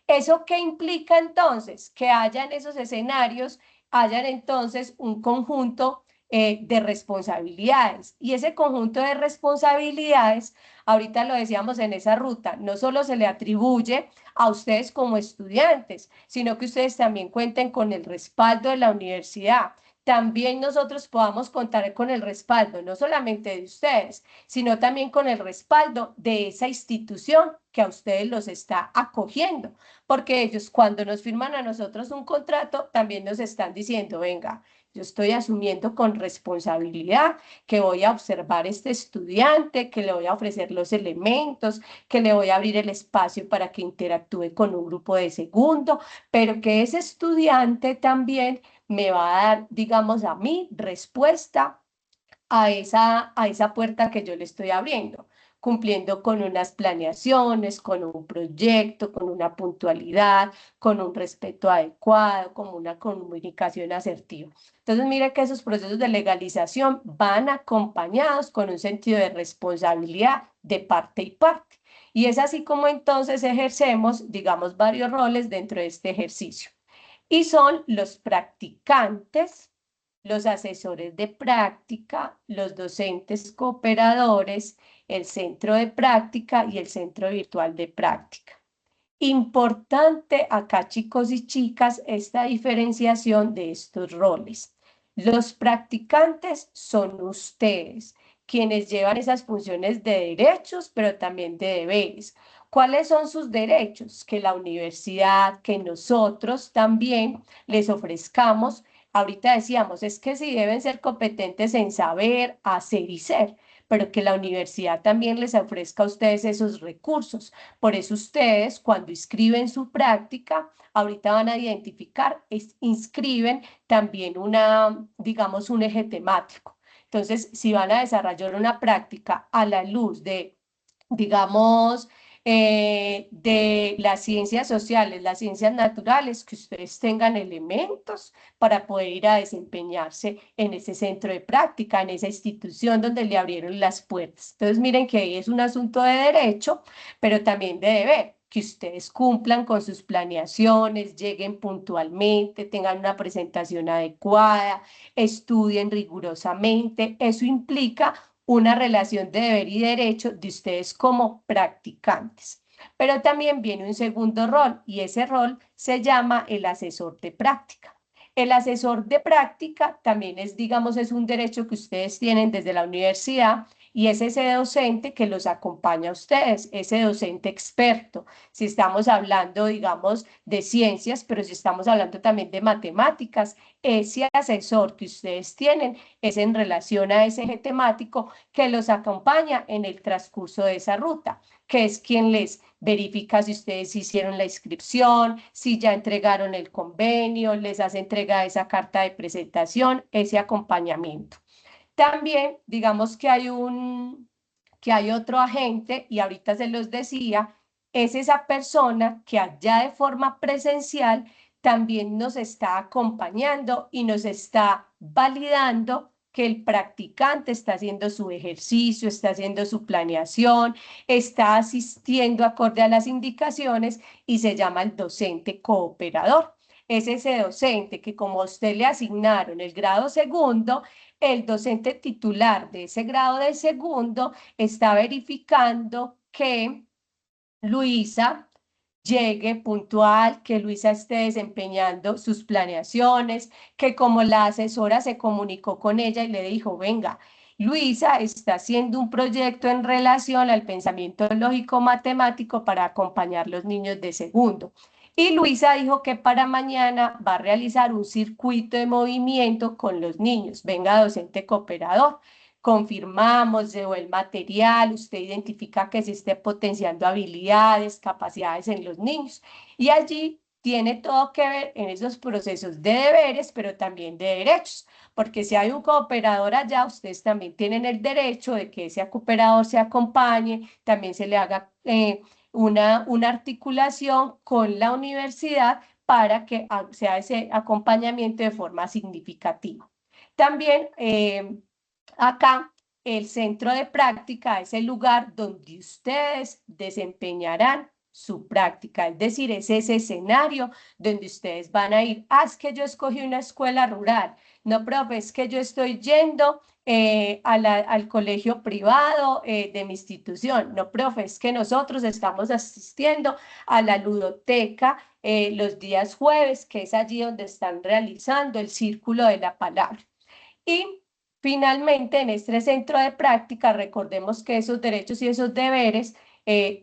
¿Eso qué implica entonces? Que hayan esos escenarios, hayan entonces un conjunto de responsabilidades. Y ese conjunto de responsabilidades, ahorita lo decíamos en esa ruta, no solo se le atribuye a ustedes como estudiantes, sino que ustedes también cuenten con el respaldo de la universidad. También nosotros podamos contar con el respaldo, no solamente de ustedes, sino también con el respaldo de esa institución que a ustedes los está acogiendo, porque ellos cuando nos firman a nosotros un contrato, también nos están diciendo, venga, yo estoy asumiendo con responsabilidad que voy a observar a este estudiante, que le voy a ofrecer los elementos, que le voy a abrir el espacio para que interactúe con un grupo de segundo, pero que ese estudiante también me va a dar, digamos, a mí respuesta a esa puerta que yo le estoy abriendo, cumpliendo con unas planeaciones, con un proyecto, con una puntualidad, con un respeto adecuado, con una comunicación asertiva. Entonces, mire que esos procesos de legalización van acompañados con un sentido de responsabilidad de parte y parte. Y es así como entonces ejercemos, digamos, varios roles dentro de este ejercicio. Y son los practicantes, los asesores de práctica, los docentes cooperadores, el centro de práctica y el centro virtual de práctica. Importante acá, chicos y chicas, esta diferenciación de estos roles. Los practicantes son ustedes, quienes llevan esas funciones de derechos, pero también de deberes. ¿Cuáles son sus derechos? Que la universidad, que nosotros también les ofrezcamos. Ahorita decíamos, es que sí deben ser competentes en saber, hacer y ser, pero que la universidad también les ofrezca a ustedes esos recursos. Por eso ustedes, cuando inscriben su práctica, ahorita van a identificar, inscriben también digamos, un eje temático. Entonces, si van a desarrollar una práctica a la luz de, digamos, de las ciencias sociales, las ciencias naturales, que ustedes tengan elementos para poder ir a desempeñarse en ese centro de práctica, en esa institución donde le abrieron las puertas. Entonces, miren que ahí es un asunto de derecho, pero también de deber, que ustedes cumplan con sus planeaciones, lleguen puntualmente, tengan una presentación adecuada, estudien rigurosamente. Eso implica una relación de deber y derecho de ustedes como practicantes. Pero también viene un segundo rol y ese rol se llama el asesor de práctica. El asesor de práctica también es, digamos, es un derecho que ustedes tienen desde la universidad y es ese docente que los acompaña a ustedes, ese docente experto. Si estamos hablando, digamos, de ciencias, pero si estamos hablando también de matemáticas, ese asesor que ustedes tienen es en relación a ese eje temático que los acompaña en el transcurso de esa ruta, que es quien les verifica si ustedes hicieron la inscripción, si ya entregaron el convenio, les hace entrega de esa carta de presentación, ese acompañamiento. También, digamos que hay otro agente, y ahorita se los decía, es esa persona que allá de forma presencial también nos está acompañando y nos está validando que el practicante está haciendo su ejercicio, está haciendo su planeación, está asistiendo acorde a las indicaciones y se llama el docente cooperador. Es ese docente que, como a usted le asignaron el grado segundo, el docente titular de ese grado de segundo está verificando que Luisa llegue puntual, que Luisa esté desempeñando sus planeaciones, que como la asesora se comunicó con ella y le dijo, venga, Luisa está haciendo un proyecto en relación al pensamiento lógico matemático para acompañar los niños de segundo. Y Luisa dijo que para mañana va a realizar un circuito de movimiento con los niños. Venga, docente cooperador. Confirmamos, llevó el material, usted identifica que se esté potenciando habilidades, capacidades en los niños. Y allí tiene todo que ver en esos procesos de deberes, pero también de derechos. Porque si hay un cooperador allá, ustedes también tienen el derecho de que ese cooperador se acompañe, también se le haga una articulación con la universidad para que sea ese acompañamiento de forma significativa. También acá el centro de práctica es el lugar donde ustedes desempeñarán su práctica, es decir, es ese escenario donde ustedes van a ir. Ah, es que yo escogí una escuela rural. No, profe, es que yo estoy yendo al colegio privado de mi institución. No, profe, es que nosotros estamos asistiendo a la ludoteca los días jueves, que es allí donde están realizando el círculo de la palabra. Y finalmente, en este centro de práctica, recordemos que esos derechos y esos deberes,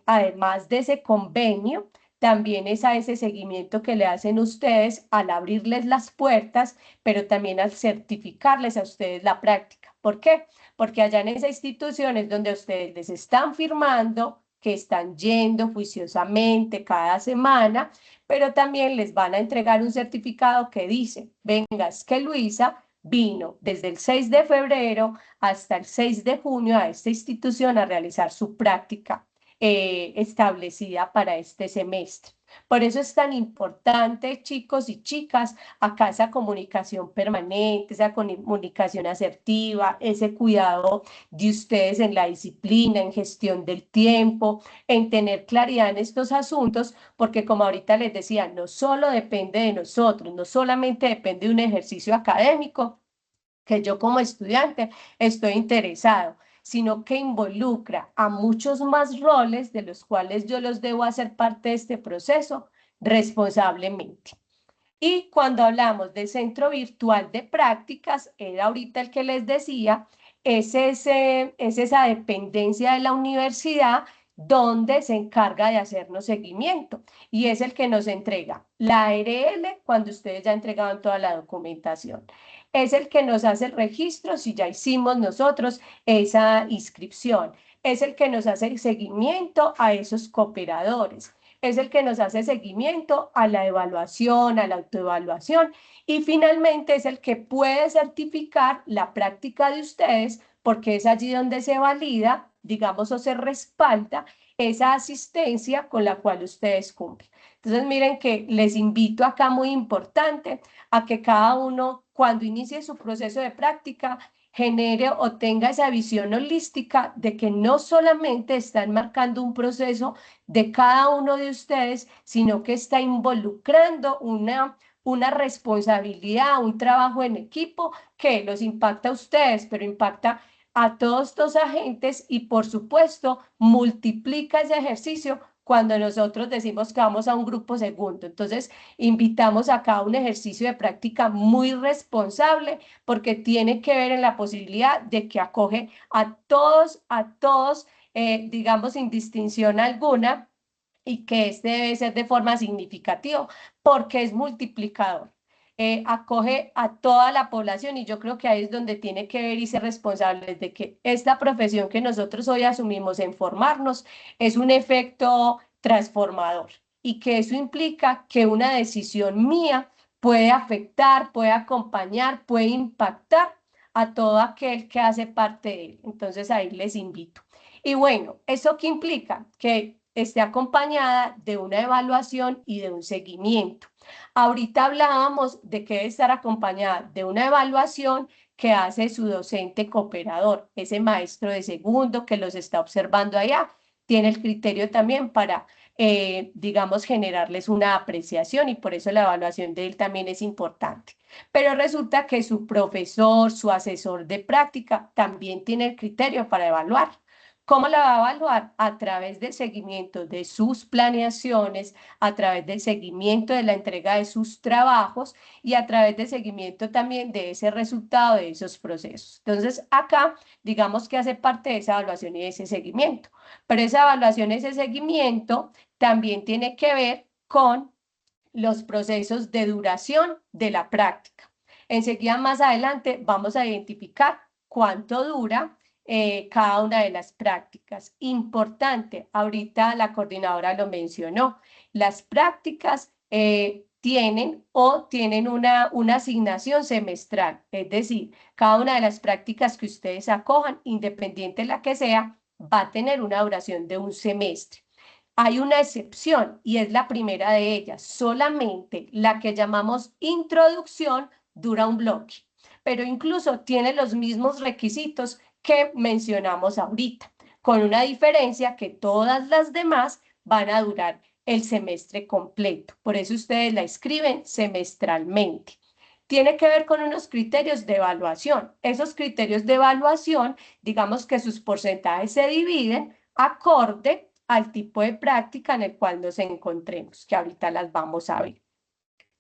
además de ese convenio, también es a ese seguimiento que le hacen ustedes al abrirles las puertas, pero también al certificarles a ustedes la práctica. ¿Por qué? Porque allá en esa institución es donde ustedes les están firmando que están yendo juiciosamente cada semana, pero también les van a entregar un certificado que dice, venga, es que Luisa vino desde el 6 de febrero hasta el 6 de junio a esta institución a realizar su práctica establecida para este semestre. Por eso es tan importante, chicos y chicas, acá esa comunicación permanente, esa comunicación asertiva, ese cuidado de ustedes en la disciplina, en gestión del tiempo, en tener claridad en estos asuntos, porque como ahorita les decía, no solo depende de nosotros, no solamente depende de un ejercicio académico, que yo como estudiante estoy interesado, sino que involucra a muchos más roles de los cuales yo los debo hacer parte de este proceso responsablemente. Y cuando hablamos del centro virtual de prácticas, era ahorita el que les decía, es esa dependencia de la universidad donde se encarga de hacernos seguimiento y es el que nos entrega la ARL cuando ustedes ya entregaban toda la documentación. Es el que nos hace el registro si ya hicimos nosotros esa inscripción. Es el que nos hace el seguimiento a esos cooperadores. Es el que nos hace seguimiento a la evaluación, a la autoevaluación y finalmente es el que puede certificar la práctica de ustedes porque es allí donde se valida, digamos, o se respalda esa asistencia con la cual ustedes cumplen. Entonces, miren que les invito acá muy importante a que cada uno, cuando inicie su proceso de práctica, genere o tenga esa visión holística de que no solamente están marcando un proceso de cada uno de ustedes, sino que está involucrando una responsabilidad, un trabajo en equipo que los impacta a ustedes, pero impacta a todos estos agentes y por supuesto multiplica ese ejercicio cuando nosotros decimos que vamos a un grupo segundo. Entonces, invitamos acá a un ejercicio de práctica muy responsable porque tiene que ver en la posibilidad de que acoge a todos, digamos, sin distinción alguna y que este debe ser de forma significativa porque es multiplicador. Acoge a toda la población y yo creo que ahí es donde tiene que ver y ser responsable de que esta profesión que nosotros hoy asumimos en formarnos es un efecto transformador y que eso implica que una decisión mía puede afectar, puede acompañar, puede impactar a todo aquel que hace parte de él. Entonces ahí les invito. Y bueno, ¿eso qué implica? Que esté acompañada de una evaluación y de un seguimiento. Ahorita hablábamos de que debe estar acompañada de una evaluación que hace su docente cooperador, ese maestro de segundo que los está observando allá, tiene el criterio también para, digamos, generarles una apreciación y por eso la evaluación de él también es importante. Pero resulta que su profesor, su asesor de práctica, también tiene el criterio para evaluar. ¿Cómo la va a evaluar? A través del seguimiento de sus planeaciones, a través del seguimiento de la entrega de sus trabajos y a través del seguimiento también de ese resultado de esos procesos. Entonces, acá, digamos que hace parte de esa evaluación y de ese seguimiento. Pero esa evaluación y ese seguimiento también tiene que ver con los procesos de duración de la práctica. Enseguida, más adelante, vamos a identificar cuánto dura cada una de las prácticas. Importante, ahorita la coordinadora lo mencionó, las prácticas tienen una asignación semestral, es decir, cada una de las prácticas que ustedes acojan, independiente de la que sea, va a tener una duración de un semestre. Hay una excepción y es la primera de ellas, solamente la que llamamos introducción dura un bloque, pero incluso tiene los mismos requisitos que mencionamos ahorita, con una diferencia que todas las demás van a durar el semestre completo. Por eso ustedes la escriben semestralmente. Tiene que ver con unos criterios de evaluación. Esos criterios de evaluación, digamos que sus porcentajes se dividen acorde al tipo de práctica en el cual nos encontremos, que ahorita las vamos a ver.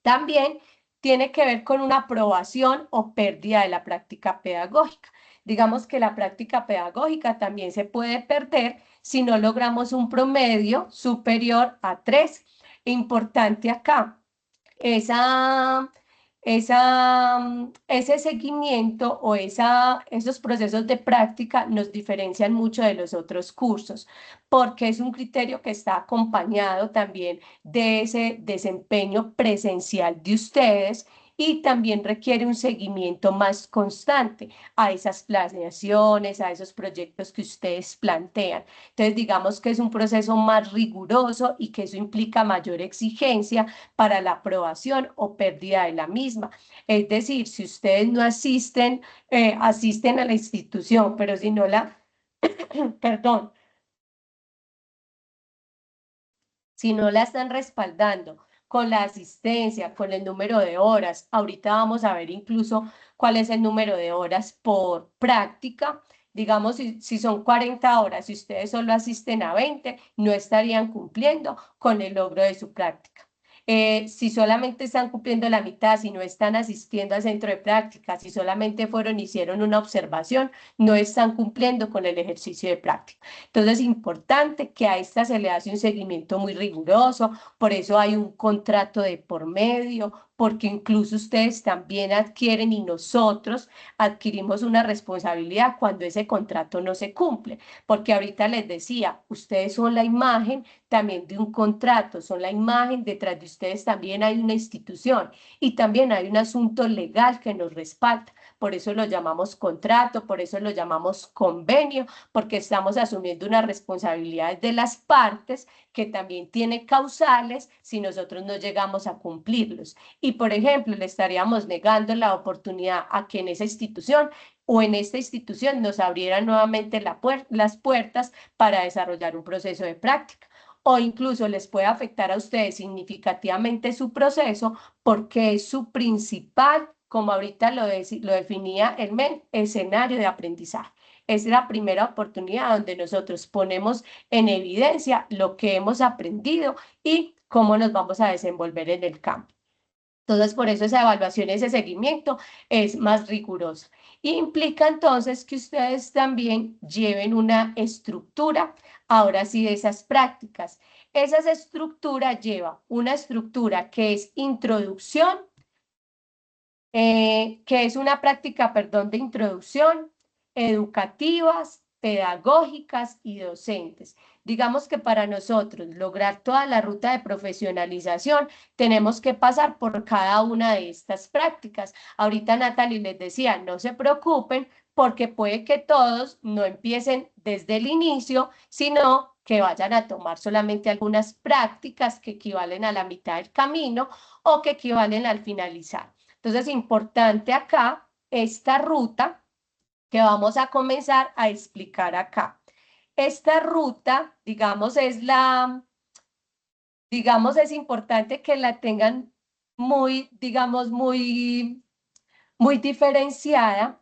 También tiene que ver con una aprobación o pérdida de la práctica pedagógica. Digamos que la práctica pedagógica también se puede perder si no logramos un promedio superior a 3. Importante acá, ese seguimiento o esos procesos de práctica nos diferencian mucho de los otros cursos, porque es un criterio que está acompañado también de ese desempeño presencial de ustedes y también requiere un seguimiento más constante a esas planeaciones, a esos proyectos que ustedes plantean. Entonces, digamos que es un proceso más riguroso y que eso implica mayor exigencia para la aprobación o pérdida de la misma. Es decir, si ustedes no asisten, asisten a la institución, pero si no la, perdón, si no la están respaldando con la asistencia, con el número de horas, ahorita vamos a ver incluso cuál es el número de horas por práctica. Digamos, si son 40 horas, si ustedes solo asisten a 20, no estarían cumpliendo con el logro de su práctica. Si solamente están cumpliendo la mitad, si no están asistiendo al centro de práctica, si solamente hicieron una observación, no están cumpliendo con el ejercicio de práctica. Entonces es importante que a esta se le hace un seguimiento muy riguroso, por eso hay un contrato de por medio, porque incluso ustedes también adquieren y nosotros adquirimos una responsabilidad cuando ese contrato no se cumple, porque ahorita les decía, ustedes son la imagen también de un contrato, son la imagen, detrás de ustedes también hay una institución y también hay un asunto legal que nos respalda. Por eso lo llamamos contrato, por eso lo llamamos convenio, porque estamos asumiendo unas responsabilidades de las partes que también tiene causales si nosotros no llegamos a cumplirlos. Y, por ejemplo, le estaríamos negando la oportunidad a que en esa institución o en esta institución nos abrieran nuevamente las puertas para desarrollar un proceso de práctica. O incluso les puede afectar a ustedes significativamente su proceso porque es su principal, como ahorita lo definía el MEN, escenario de aprendizaje. Es la primera oportunidad donde nosotros ponemos en evidencia lo que hemos aprendido y cómo nos vamos a desenvolver en el campo. Entonces, por eso esa evaluación, ese seguimiento es más riguroso. Implica entonces que ustedes también lleven una estructura, ahora sí, de esas prácticas. Esa estructura lleva una estructura que es introducción, que es una práctica, perdón, de introducción, educativas, pedagógicas y docentes. Digamos que para nosotros lograr toda la ruta de profesionalización tenemos que pasar por cada una de estas prácticas. Ahorita Natalie les decía, no se preocupen porque puede que todos no empiecen desde el inicio, sino que vayan a tomar solamente algunas prácticas que equivalen a la mitad del camino o que equivalen al finalizar. Entonces, importante acá esta ruta que vamos a comenzar a explicar acá. Esta ruta, digamos, es importante que la tengan muy diferenciada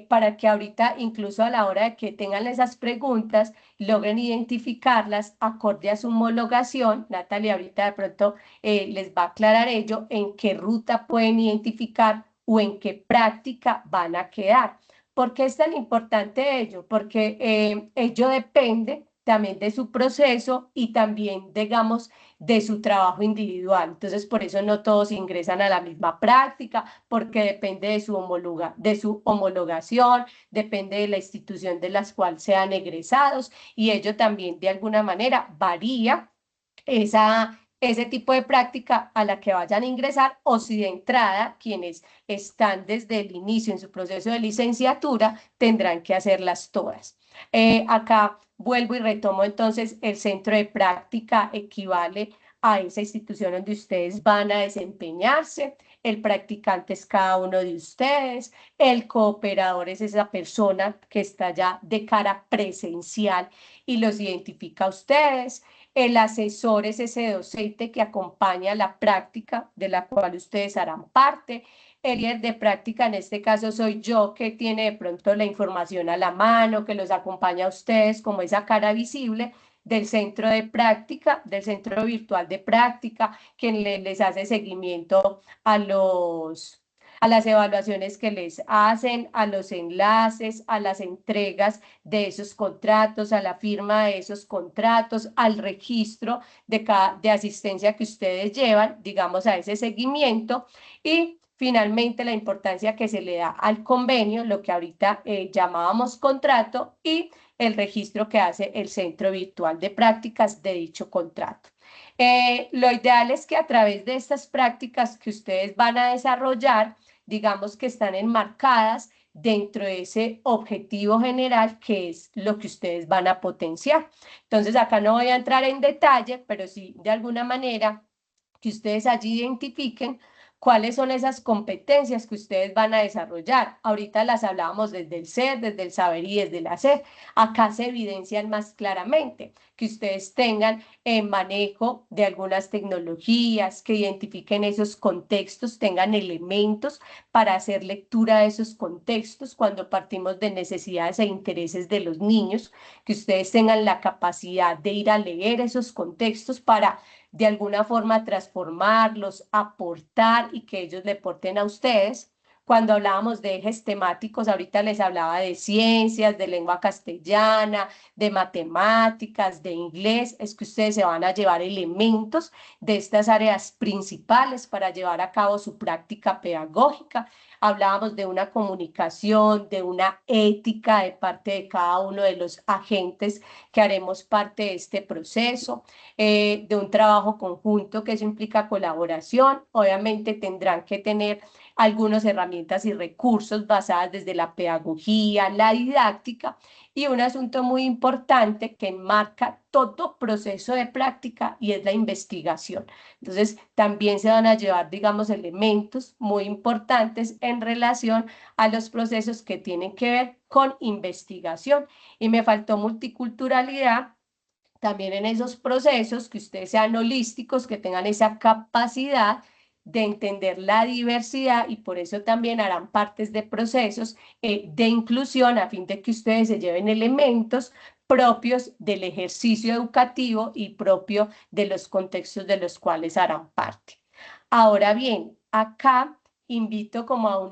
para que ahorita, incluso a la hora de que tengan esas preguntas, logren identificarlas acorde a su homologación. Natalia ahorita de pronto les va a aclarar ello, en qué ruta pueden identificar o en qué práctica van a quedar. ¿Por qué es tan importante ello? Porque ello depende también de su proceso y también, digamos, de su trabajo individual. Entonces, por eso no todos ingresan a la misma práctica, porque depende de su homologación, depende de la institución de las cuales sean egresados, y ello también de alguna manera varía ese tipo de práctica a la que vayan a ingresar, o si de entrada quienes están desde el inicio en su proceso de licenciatura tendrán que hacerlas todas. Acá vuelvo y retomo entonces, el centro de práctica equivale a esa institución donde ustedes van a desempeñarse, el practicante es cada uno de ustedes, el cooperador es esa persona que está ya de cara presencial y los identifica a ustedes, el asesor es ese docente que acompaña la práctica de la cual ustedes harán parte. El líder de práctica, en este caso soy yo, que tiene de pronto la información a la mano, que los acompaña a ustedes como esa cara visible del centro de práctica, del centro virtual de práctica, quien les hace seguimiento a las evaluaciones que les hacen, a los enlaces, a las entregas de esos contratos, a la firma de esos contratos, al registro de asistencia que ustedes llevan, digamos, a ese seguimiento, y finalmente la importancia que se le da al convenio, lo que ahorita llamábamos contrato, y el registro que hace el centro virtual de prácticas de dicho contrato. Lo ideal es que a través de estas prácticas que ustedes van a desarrollar, digamos que están enmarcadas dentro de ese objetivo general que es lo que ustedes van a potenciar. Entonces acá no voy a entrar en detalle, pero sí de alguna manera que ustedes allí identifiquen cuáles son esas competencias que ustedes van a desarrollar. Ahorita las hablábamos desde el ser, desde el saber y desde el hacer. Acá se evidencian más claramente que ustedes tengan manejo de algunas tecnologías, que identifiquen esos contextos, tengan elementos para hacer lectura de esos contextos cuando partimos de necesidades e intereses de los niños, que ustedes tengan la capacidad de ir a leer esos contextos para de alguna forma transformarlos, aportar y que ellos le aporten a ustedes. Cuando hablábamos de ejes temáticos, ahorita les hablaba de ciencias, de lengua castellana, de matemáticas, de inglés, es que ustedes se van a llevar elementos de estas áreas principales para llevar a cabo su práctica pedagógica. Hablábamos de una comunicación, de una ética de parte de cada uno de los agentes que haremos parte de este proceso, de un trabajo conjunto, que eso implica colaboración. Obviamente tendrán que tener algunas herramientas y recursos basadas desde la pedagogía, la didáctica, y un asunto muy importante que enmarca todo proceso de práctica y es la investigación. Entonces, también se van a llevar, digamos, elementos muy importantes en relación a los procesos que tienen que ver con investigación. Y me faltó multiculturalidad. También en esos procesos, que ustedes sean holísticos, que tengan esa capacidad de entender la diversidad, y por eso también harán partes de procesos de inclusión a fin de que ustedes se lleven elementos propios del ejercicio educativo y propio de los contextos de los cuales harán parte. Ahora bien, acá invito como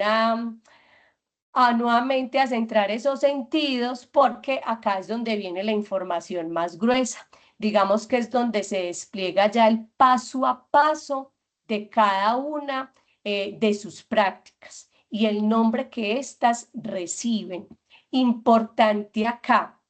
nuevamente a centrar esos sentidos, porque acá es donde viene la información más gruesa. Digamos que es donde se despliega ya el paso a paso de cada una de sus prácticas y el nombre que éstas reciben. Importante acá,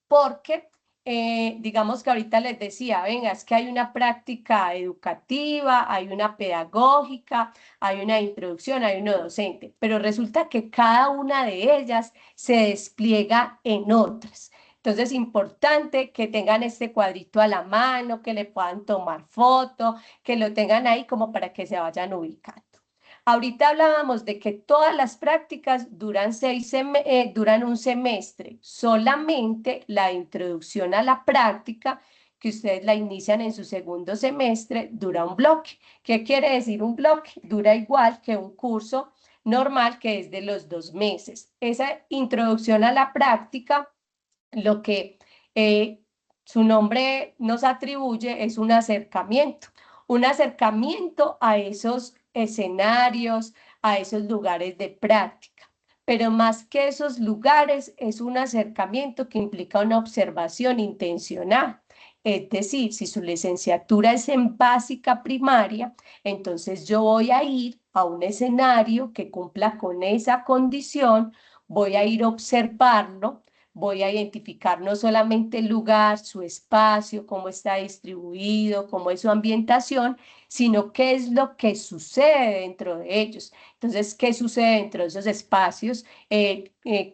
porque digamos que ahorita les decía, venga, es que hay una práctica educativa, hay una pedagógica, hay una introducción, hay uno docente, pero resulta que cada una de ellas se despliega en otras. Entonces, es importante que tengan este cuadrito a la mano, que le puedan tomar foto, que lo tengan ahí como para que se vayan ubicando. Ahorita hablábamos de que todas las prácticas duran un semestre. Solamente la introducción a la práctica, que ustedes la inician en su segundo semestre, dura un bloque. ¿Qué quiere decir un bloque? Dura igual que un curso normal que es de los 2 meses. Esa introducción a la práctica, lo que su nombre nos atribuye es un acercamiento a esos escenarios, a esos lugares de práctica. Pero más que esos lugares, es un acercamiento que implica una observación intencional. Es decir, si su licenciatura es en básica primaria, entonces yo voy a ir a un escenario que cumpla con esa condición, voy a ir a observarlo, voy a identificar no solamente el lugar, su espacio, cómo está distribuido, cómo es su ambientación, sino qué es lo que sucede dentro de ellos. Entonces, ¿qué sucede dentro de esos espacios?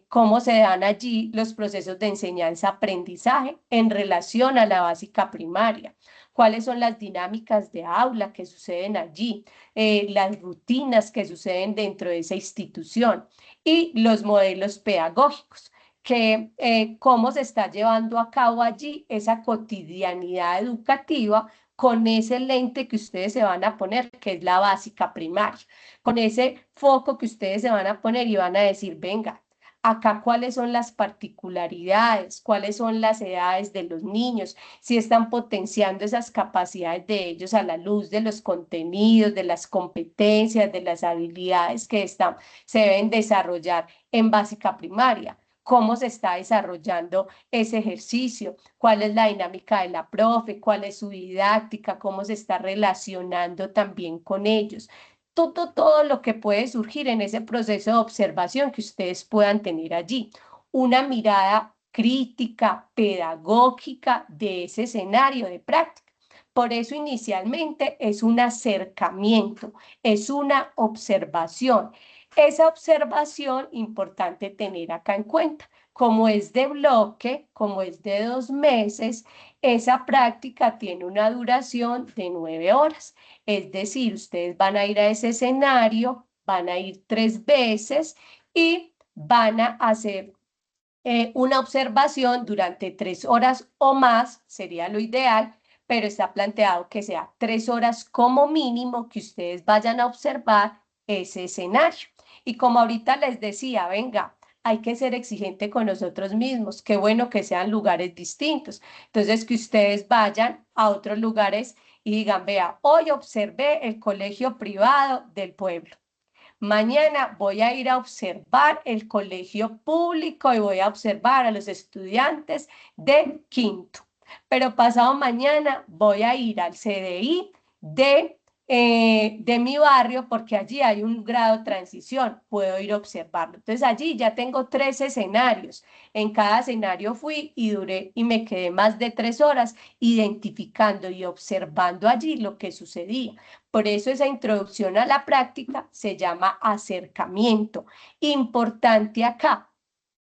¿Cómo se dan allí los procesos de enseñanza-aprendizaje en relación a la básica primaria? ¿Cuáles son las dinámicas de aula que suceden allí? Las rutinas que suceden dentro de esa institución y los modelos pedagógicos que cómo se está llevando a cabo allí esa cotidianidad educativa con ese lente que ustedes se van a poner, que es la básica primaria, con ese foco que ustedes se van a poner y van a decir, venga, acá cuáles son las particularidades, cuáles son las edades de los niños, si están potenciando esas capacidades de ellos a la luz de los contenidos, de las competencias, de las habilidades que se deben desarrollar en básica primaria, cómo se está desarrollando ese ejercicio, cuál es la dinámica de la profe, cuál es su didáctica, cómo se está relacionando también con ellos. Todo lo que puede surgir en ese proceso de observación que ustedes puedan tener allí. Una mirada crítica, pedagógica de ese escenario de práctica. Por eso inicialmente es un acercamiento, es una observación. Esa observación importante tener acá en cuenta. Como es de bloque, como es de 2 meses, esa práctica tiene una duración de 9 horas. Es decir, ustedes van a ir a ese escenario, van a ir 3 veces y van a hacer una observación durante 3 horas o más, sería lo ideal, pero está planteado que sea 3 horas como mínimo que ustedes vayan a observar ese escenario. Y como ahorita les decía, venga, hay que ser exigente con nosotros mismos, qué bueno que sean lugares distintos. Entonces, que ustedes vayan a otros lugares y digan, vea, hoy observé el colegio privado del pueblo. Mañana voy a ir a observar el colegio público y voy a observar a los estudiantes de quinto. Pero pasado mañana voy a ir al CDI de mi barrio porque allí hay un grado de transición. Puedo ir a observarlo. Entonces allí ya tengo 3 escenarios. En cada escenario fui y duré y me quedé más de 3 horas identificando y observando allí lo que sucedía. Por eso esa introducción a la práctica se llama acercamiento. Importante acá,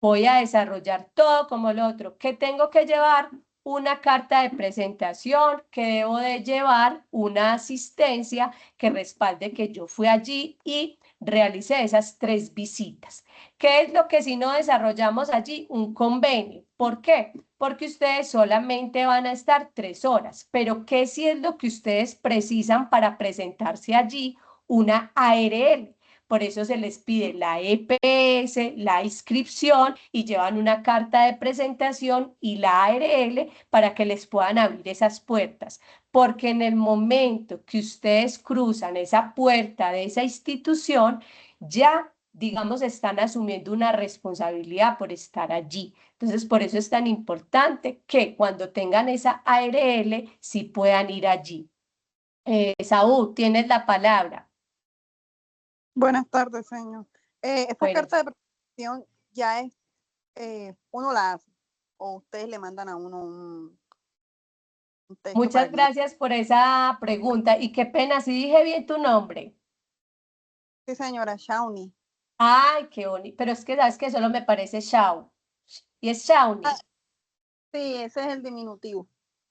voy a desarrollar todo como lo otro. ¿Qué tengo que llevar? Una carta de presentación, que debo de llevar una asistencia que respalde que yo fui allí y realicé esas 3 visitas. ¿Qué es lo que si no desarrollamos allí? Un convenio. ¿Por qué? Porque ustedes solamente van a estar 3 horas, pero ¿qué si es lo que ustedes precisan para presentarse allí? Una ARL. Por eso se les pide la EPS, la inscripción y llevan una carta de presentación y la ARL para que les puedan abrir esas puertas. Porque en el momento que ustedes cruzan esa puerta de esa institución, ya, digamos, están asumiendo una responsabilidad por estar allí. Entonces, por eso es tan importante que cuando tengan esa ARL, sí puedan ir allí. Saúl, tienes la palabra. Buenas tardes, señor. Esta Bueno. carta de presentación ya es uno la hace o ustedes le mandan a uno un texto para Muchas guiar. gracias por esa pregunta y qué pena si dije bien tu nombre. Sí, señora, Shawnee. Ay, qué bonito, pero es que sabes que solo me parece Shao y es Shawnee. Sí, ese es el diminutivo.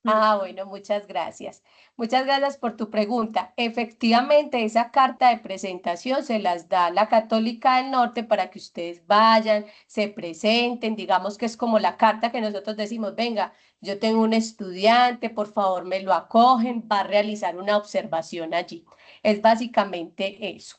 Ah, bueno, muchas gracias. Muchas gracias por tu pregunta. Efectivamente, esa carta de presentación se las da la Católica del Norte para que ustedes vayan, se presenten, digamos que es como la carta que nosotros decimos, venga, yo tengo un estudiante, por favor me lo acogen, va a realizar una observación allí. Es básicamente eso.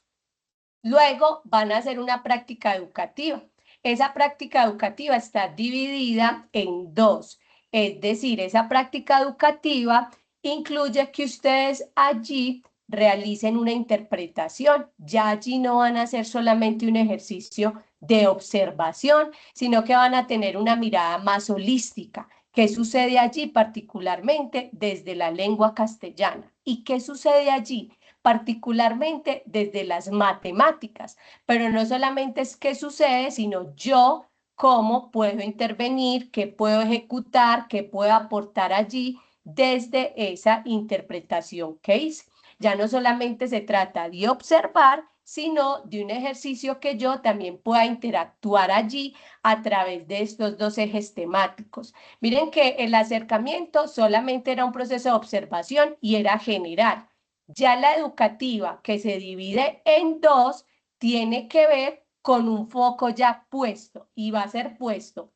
Luego van a hacer una práctica educativa. Esa práctica educativa está dividida en dos. Es decir, esa práctica educativa incluye que ustedes allí realicen una interpretación. Ya allí no van a hacer solamente un ejercicio de observación, sino que van a tener una mirada más holística. ¿Qué sucede allí particularmente desde la lengua castellana? ¿Y qué sucede allí particularmente desde las matemáticas? Pero no solamente es qué sucede, sino yo cómo puedo intervenir, qué puedo ejecutar, qué puedo aportar allí desde esa interpretación que hice. Ya no solamente se trata de observar, sino de un ejercicio que yo también pueda interactuar allí a través de estos dos ejes temáticos. Miren que el acercamiento solamente era un proceso de observación y era general. Ya la educativa, que se divide en dos, tiene que ver con un foco ya puesto y va a ser puesto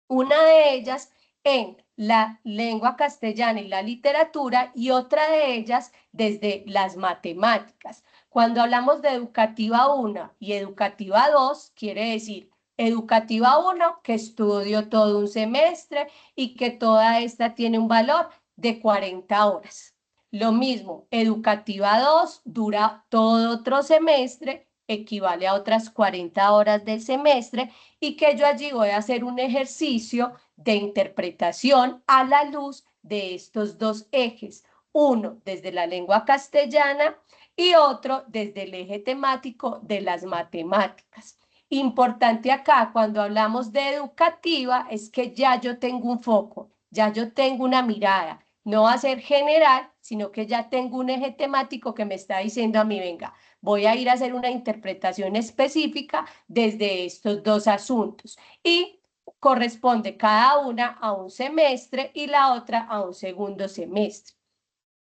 una de ellas en la lengua castellana y la literatura y otra de ellas desde las matemáticas. Cuando hablamos de educativa 1 y educativa 2, quiere decir educativa 1 que estudio todo un semestre y que toda esta tiene un valor de 40 horas. Lo mismo, educativa 2 dura todo otro semestre, equivale a otras 40 horas del semestre y que yo allí voy a hacer un ejercicio de interpretación a la luz de estos dos ejes, uno desde la lengua castellana y otro desde el eje temático de las matemáticas. Importante acá cuando hablamos de educativa es que ya yo tengo un foco, ya yo tengo una mirada, no va a ser general, sino que ya tengo un eje temático que me está diciendo a mí, venga, voy a ir a hacer una interpretación específica desde estos dos asuntos y corresponde cada una a un semestre y la otra a un segundo semestre.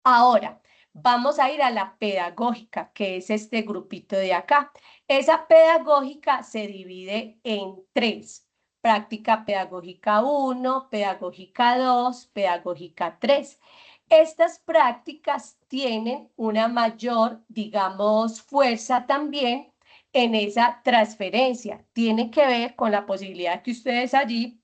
Ahora, vamos a ir a la pedagógica, que es este grupito de acá. Esa pedagógica se divide en tres. Práctica pedagógica 1, pedagógica 2, pedagógica 3. Estas prácticas tienen una mayor, digamos, fuerza también en esa transferencia. Tiene que ver con la posibilidad que ustedes allí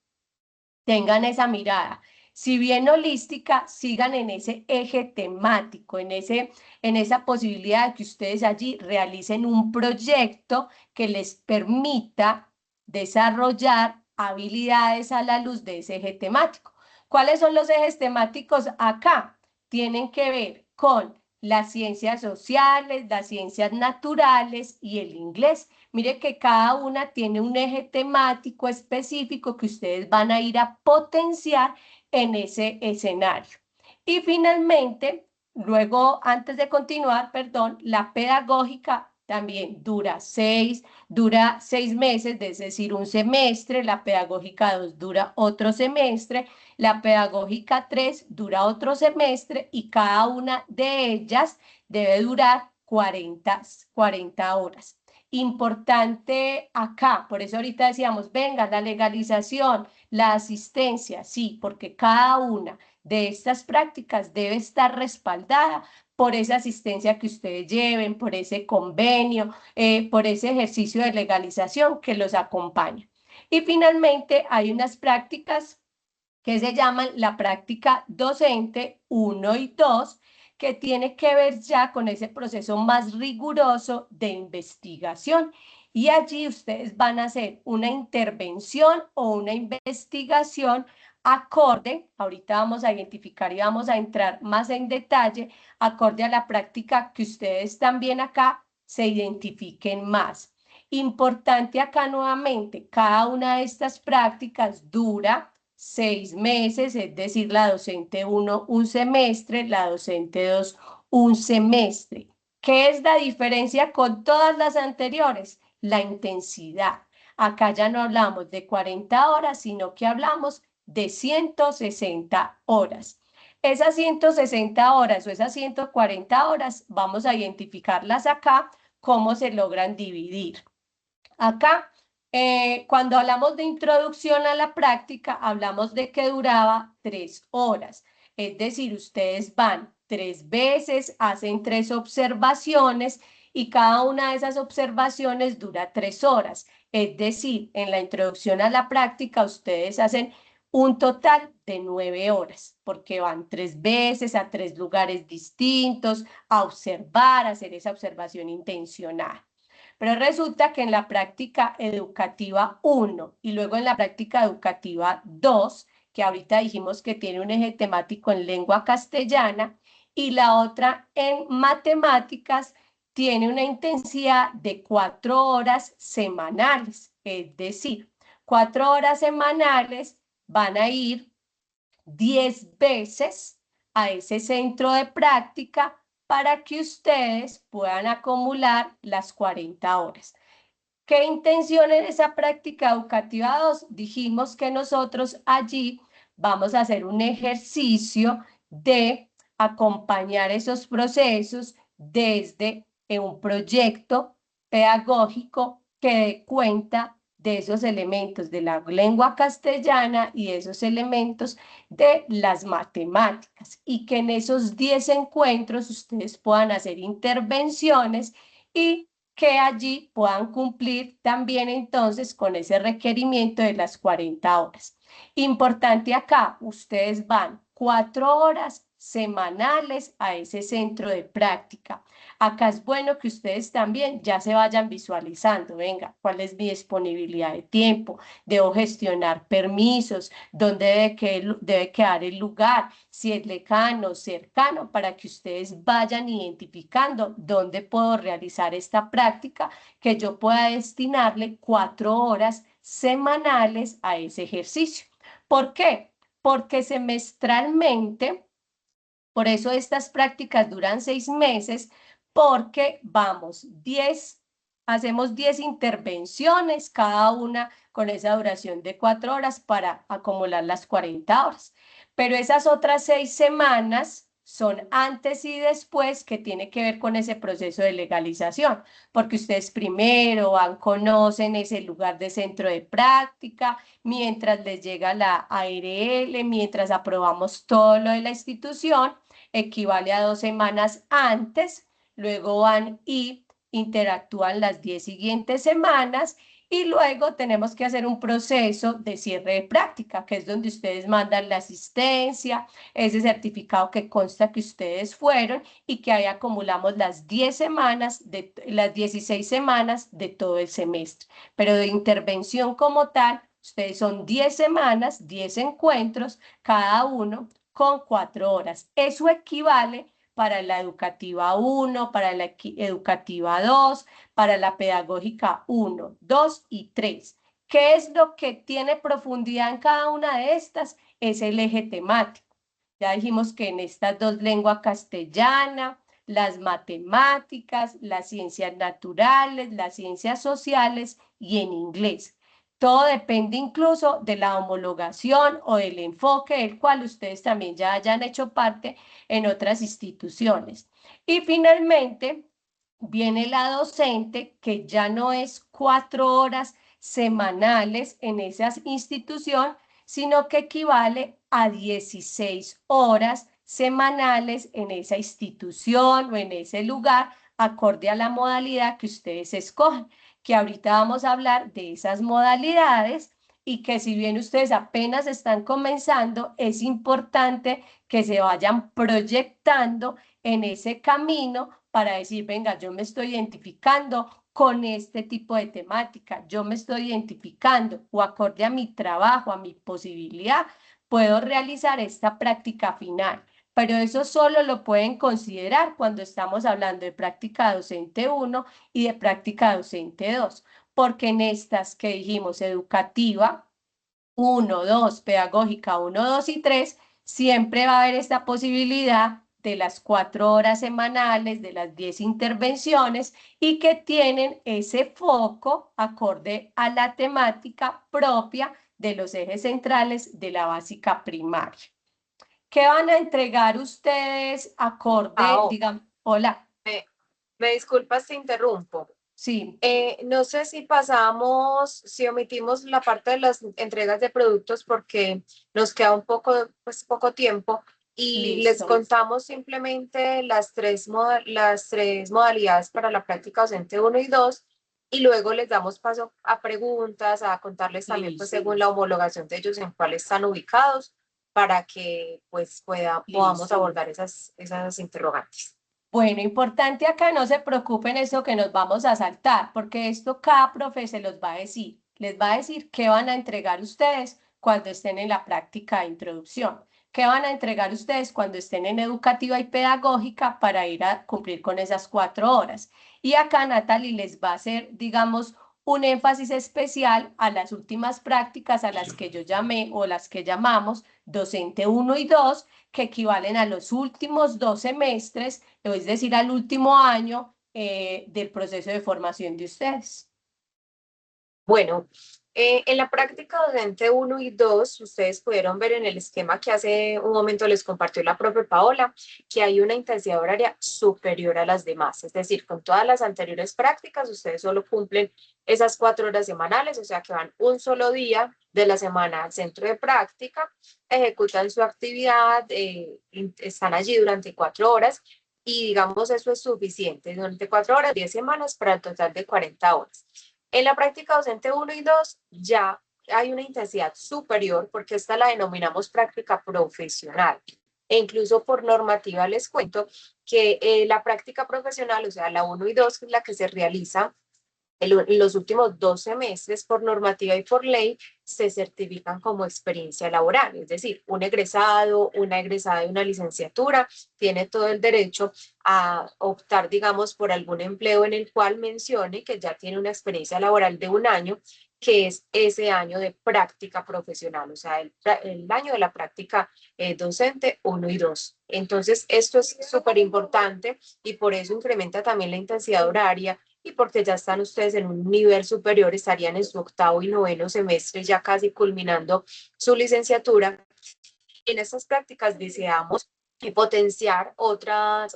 tengan esa mirada. Si bien holística, sigan en ese eje temático, en esa posibilidad de que ustedes allí realicen un proyecto que les permita desarrollar habilidades a la luz de ese eje temático. ¿Cuáles son los ejes temáticos acá? Tienen que ver con las ciencias sociales, las ciencias naturales y el inglés. Mire que cada una tiene un eje temático específico que ustedes van a ir a potenciar en ese escenario. Y finalmente, luego, antes de continuar, perdón, la pedagógica también dura seis meses, es decir, un semestre, la pedagógica 2 dura otro semestre, la pedagógica 3 dura otro semestre y cada una de ellas debe durar 40 horas. Importante acá, por eso ahorita decíamos, venga, la legalización, la asistencia, sí, porque cada una de estas prácticas debe estar respaldada por esa asistencia que ustedes lleven, por ese convenio, por ese ejercicio de legalización que los acompaña. Y finalmente hay unas prácticas que se llaman la práctica docente 1 y 2, que tiene que ver ya con ese proceso más riguroso de investigación. Y allí ustedes van a hacer una intervención o una investigación acorde, ahorita vamos a identificar y vamos a entrar más en detalle, acorde a la práctica que ustedes también acá se identifiquen más. Importante acá nuevamente, cada una de estas prácticas dura 6 meses, es decir, la docente 1 un semestre, la docente 2 un semestre. ¿Qué es la diferencia con todas las anteriores? La intensidad. Acá ya no hablamos de 40 horas, sino que hablamos de 160 horas. Esas 160 horas o esas 140 horas, vamos a identificarlas acá, cómo se logran dividir. Acá, cuando hablamos de introducción a la práctica, hablamos de que duraba 3 horas. Es decir, ustedes van 3 veces, hacen 3 observaciones y cada una de esas observaciones dura 3 horas. Es decir, en la introducción a la práctica, ustedes hacen un total de 9 horas, porque van 3 veces a 3 lugares distintos, a observar, a hacer esa observación intencional. Pero resulta que en la práctica educativa 1 y luego en la práctica educativa 2, que ahorita dijimos que tiene un eje temático en lengua castellana, y la otra en matemáticas, tiene una intensidad de 4 horas semanales. Es decir, 4 horas semanales van a ir 10 veces a ese centro de práctica para que ustedes puedan acumular las 40 horas. ¿Qué intención en esa práctica educativa 2? Dijimos que nosotros allí vamos a hacer un ejercicio de acompañar esos procesos desde un proyecto pedagógico que dé cuenta de esos elementos de la lengua castellana y esos elementos de las matemáticas, y que en esos 10 encuentros ustedes puedan hacer intervenciones y que allí puedan cumplir también entonces con ese requerimiento de las 40 horas. Importante acá, ustedes van 4 horas semanales a ese centro de práctica. Acá es bueno que ustedes también ya se vayan visualizando, venga, cuál es mi disponibilidad de tiempo, debo gestionar permisos, dónde debe quedar el lugar, si es lejano, cercano, para que ustedes vayan identificando dónde puedo realizar esta práctica, que yo pueda destinarle 4 horas semanales a ese ejercicio. ¿Por qué? Porque semestralmente, por eso estas prácticas duran 6 meses, porque hacemos 10 intervenciones, cada una con esa duración de 4 horas para acumular las 40 horas. Pero esas otras 6 semanas son antes y después, que tiene que ver con ese proceso de legalización, porque ustedes primero conocen ese lugar de centro de práctica, mientras les llega la ARL, mientras aprobamos todo lo de la institución, equivale a 2 semanas antes, luego van y interactúan las 10 siguientes semanas, y luego tenemos que hacer un proceso de cierre de práctica, que es donde ustedes mandan la asistencia, ese certificado que consta que ustedes fueron, y que ahí acumulamos las 10 semanas, las 16 semanas de todo el semestre. Pero de intervención como tal, ustedes son 10 semanas, 10 encuentros, cada uno con 4 horas. Eso equivale para la educativa 1, para la educativa 2, para la pedagógica 1, 2 y 3. ¿Qué es lo que tiene profundidad en cada una de estas? Es el eje temático. Ya dijimos que en estas dos, lengua castellana, las matemáticas, las ciencias naturales, las ciencias sociales y en inglés. Todo depende incluso de la homologación o del enfoque del cual ustedes también ya hayan hecho parte en otras instituciones. Y finalmente viene la docente, que ya no es 4 horas semanales en esa institución, sino que equivale a 16 horas semanales en esa institución o en ese lugar, acorde a la modalidad que ustedes escojan, que ahorita vamos a hablar de esas modalidades, y que si bien ustedes apenas están comenzando, es importante que se vayan proyectando en ese camino para decir, venga, yo me estoy identificando con este tipo de temática, yo me estoy identificando, o acorde a mi trabajo, a mi posibilidad, puedo realizar esta práctica final. Pero eso solo lo pueden considerar cuando estamos hablando de práctica docente 1 y de práctica docente 2, porque en estas que dijimos, educativa, 1, 2, pedagógica 1, 2 y 3, siempre va a haber esta posibilidad de las 4 horas semanales, de las 10 intervenciones y que tienen ese foco acorde a la temática propia de los ejes centrales de la básica primaria. ¿Qué van a entregar ustedes acorde, digamos, hola? Me disculpas, te interrumpo. Sí. No sé si si omitimos la parte de las entregas de productos porque nos queda un poco, pues poco tiempo y les Listo. contamos simplemente las tres modalidades para la práctica docente 1 y 2 y luego les damos paso a preguntas, a contarles también pues según la homologación de ellos en cuál están ubicados para que pues podamos Listo. abordar esas interrogantes. Bueno, importante acá, no se preocupen eso que nos vamos a saltar, porque esto cada profe se los va a decir. Les va a decir qué van a entregar ustedes cuando estén en la práctica de introducción, qué van a entregar ustedes cuando estén en educativa y pedagógica para ir a cumplir con esas 4 horas. Y acá Natalie les va a hacer, digamos, un énfasis especial a las últimas prácticas a las que yo llamé o las que llamamos docente 1 y 2, que equivalen a los últimos 2 semestres, es decir, al último año del proceso de formación de ustedes. Bueno, en la práctica docente 1 y 2, ustedes pudieron ver en el esquema que hace un momento les compartió la profe Paola, que hay una intensidad horaria superior a las demás. Es decir, con todas las anteriores prácticas, ustedes solo cumplen esas 4 horas semanales, o sea que van un solo día de la semana al centro de práctica, ejecutan su actividad, están allí durante 4 horas y digamos eso es suficiente. Durante 4 horas, 10 semanas para el total de 40 horas. En la práctica docente 1 y 2 ya hay una intensidad superior porque esta la denominamos práctica profesional. E incluso por normativa les cuento que la práctica profesional, o sea, la 1 y 2, que es la que se realiza en los últimos 2 semestres, por normativa y por ley, se certifican como experiencia laboral. Es decir, un egresado, una egresada de una licenciatura tiene todo el derecho a optar, digamos, por algún empleo en el cual mencione que ya tiene una experiencia laboral de 1 año, que es ese año de práctica profesional, o sea, el año de la práctica docente 1 y 2. Entonces, esto es súper importante y por eso incrementa también la intensidad horaria y porque ya están ustedes en un nivel superior, estarían en su 8º y 9º semestre, ya casi culminando su licenciatura. En estas prácticas deseamos potenciar otras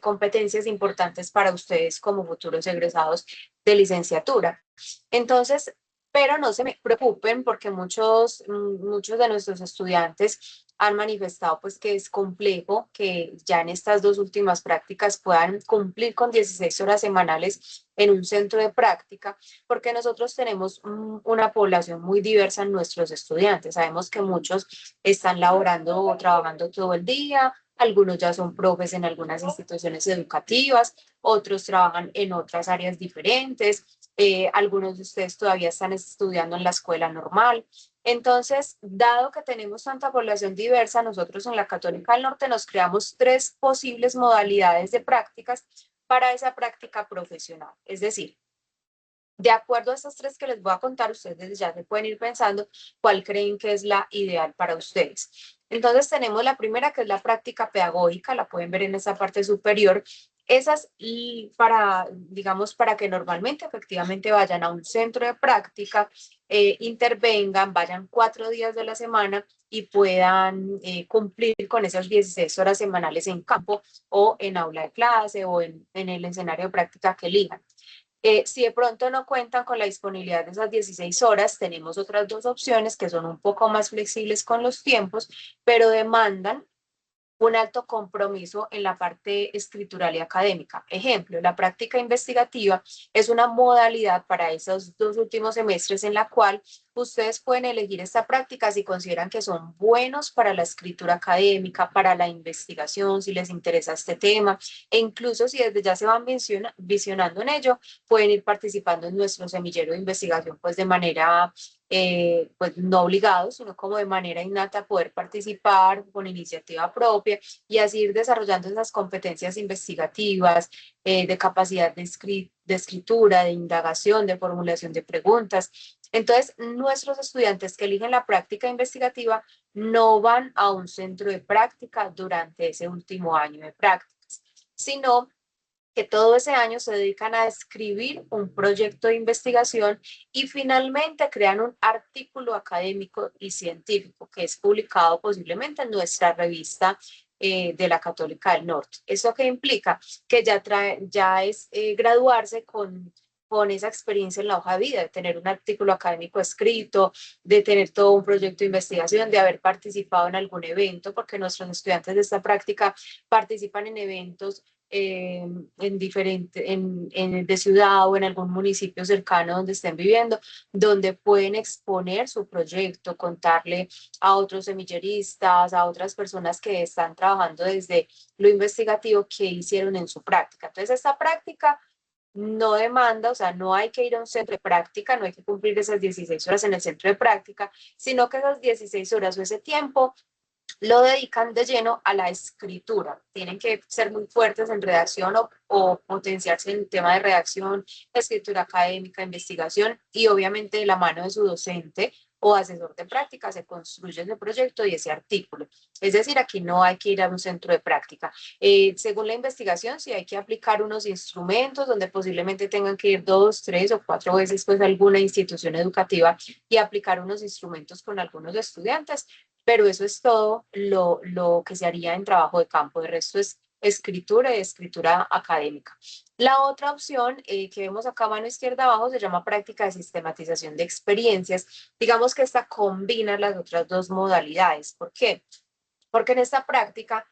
competencias importantes para ustedes como futuros egresados de licenciatura. Entonces, pero no se me preocupen porque muchos de nuestros estudiantes han manifestado pues que es complejo que ya en estas 2 últimas prácticas puedan cumplir con 16 horas semanales en un centro de práctica, porque nosotros tenemos una población muy diversa en nuestros estudiantes. Sabemos que muchos están laborando o trabajando todo el día, algunos ya son profes en algunas instituciones educativas, otros trabajan en otras áreas diferentes, algunos de ustedes todavía están estudiando en la escuela normal. Entonces, dado que tenemos tanta población diversa, nosotros en la Católica del Norte nos creamos 3 posibles modalidades de prácticas para esa práctica profesional. Es decir, de acuerdo a estas 3 que les voy a contar, ustedes ya se pueden ir pensando cuál creen que es la ideal para ustedes. Entonces tenemos la primera, que es la práctica pedagógica, la pueden ver en esa parte superior. Esas para, digamos, para que normalmente efectivamente vayan a un centro de práctica, intervengan, vayan 4 días de la semana y puedan cumplir con esas 16 horas semanales en campo o en aula de clase o en el escenario de práctica que elijan. Si de pronto no cuentan con la disponibilidad de esas 16 horas, tenemos otras 2 opciones que son un poco más flexibles con los tiempos, pero demandan un alto compromiso en la parte escritural y académica. Ejemplo, la práctica investigativa es una modalidad para esos 2 últimos semestres en la cual ustedes pueden elegir esta práctica si consideran que son buenos para la escritura académica, para la investigación, si les interesa este tema, e incluso si desde ya se van visionando en ello, pueden ir participando en nuestro semillero de investigación pues de manera pues no obligados, sino como de manera innata poder participar con iniciativa propia y así ir desarrollando esas competencias investigativas, de capacidad de de escritura, de indagación, de formulación de preguntas. Entonces, nuestros estudiantes que eligen la práctica investigativa no van a un centro de práctica durante ese último año de prácticas, sino que todo ese año se dedican a escribir un proyecto de investigación y finalmente crean un artículo académico y científico que es publicado posiblemente en nuestra revista de la Católica del Norte. ¿Eso qué implica? Que ya es graduarse con esa experiencia en la hoja de vida, de tener un artículo académico escrito, de tener todo un proyecto de investigación, de haber participado en algún evento, porque nuestros estudiantes de esta práctica participan en eventos de ciudad o en algún municipio cercano donde estén viviendo, donde pueden exponer su proyecto, contarle a otros semilleristas, a otras personas que están trabajando desde lo investigativo que hicieron en su práctica. Entonces, esta práctica no demanda, o sea, no hay que ir a un centro de práctica, no hay que cumplir esas 16 horas en el centro de práctica, sino que esas 16 horas o ese tiempo lo dedican de lleno a la escritura. Tienen que ser muy fuertes en redacción o potenciarse en el tema de redacción, escritura académica, investigación y obviamente de la mano de su docente o asesor de práctica se construye ese proyecto y ese artículo. Es decir, aquí no hay que ir a un centro de práctica. Según la investigación, sí hay que aplicar unos instrumentos donde posiblemente tengan que ir 2, 3 o 4 veces pues a alguna institución educativa y aplicar unos instrumentos con algunos estudiantes, pero eso es todo lo que se haría en trabajo de campo. De resto es escritura y escritura académica. La otra opción que vemos acá a mano izquierda abajo se llama práctica de sistematización de experiencias. Digamos que esta combina las otras dos modalidades. ¿Por qué? Porque en esta práctica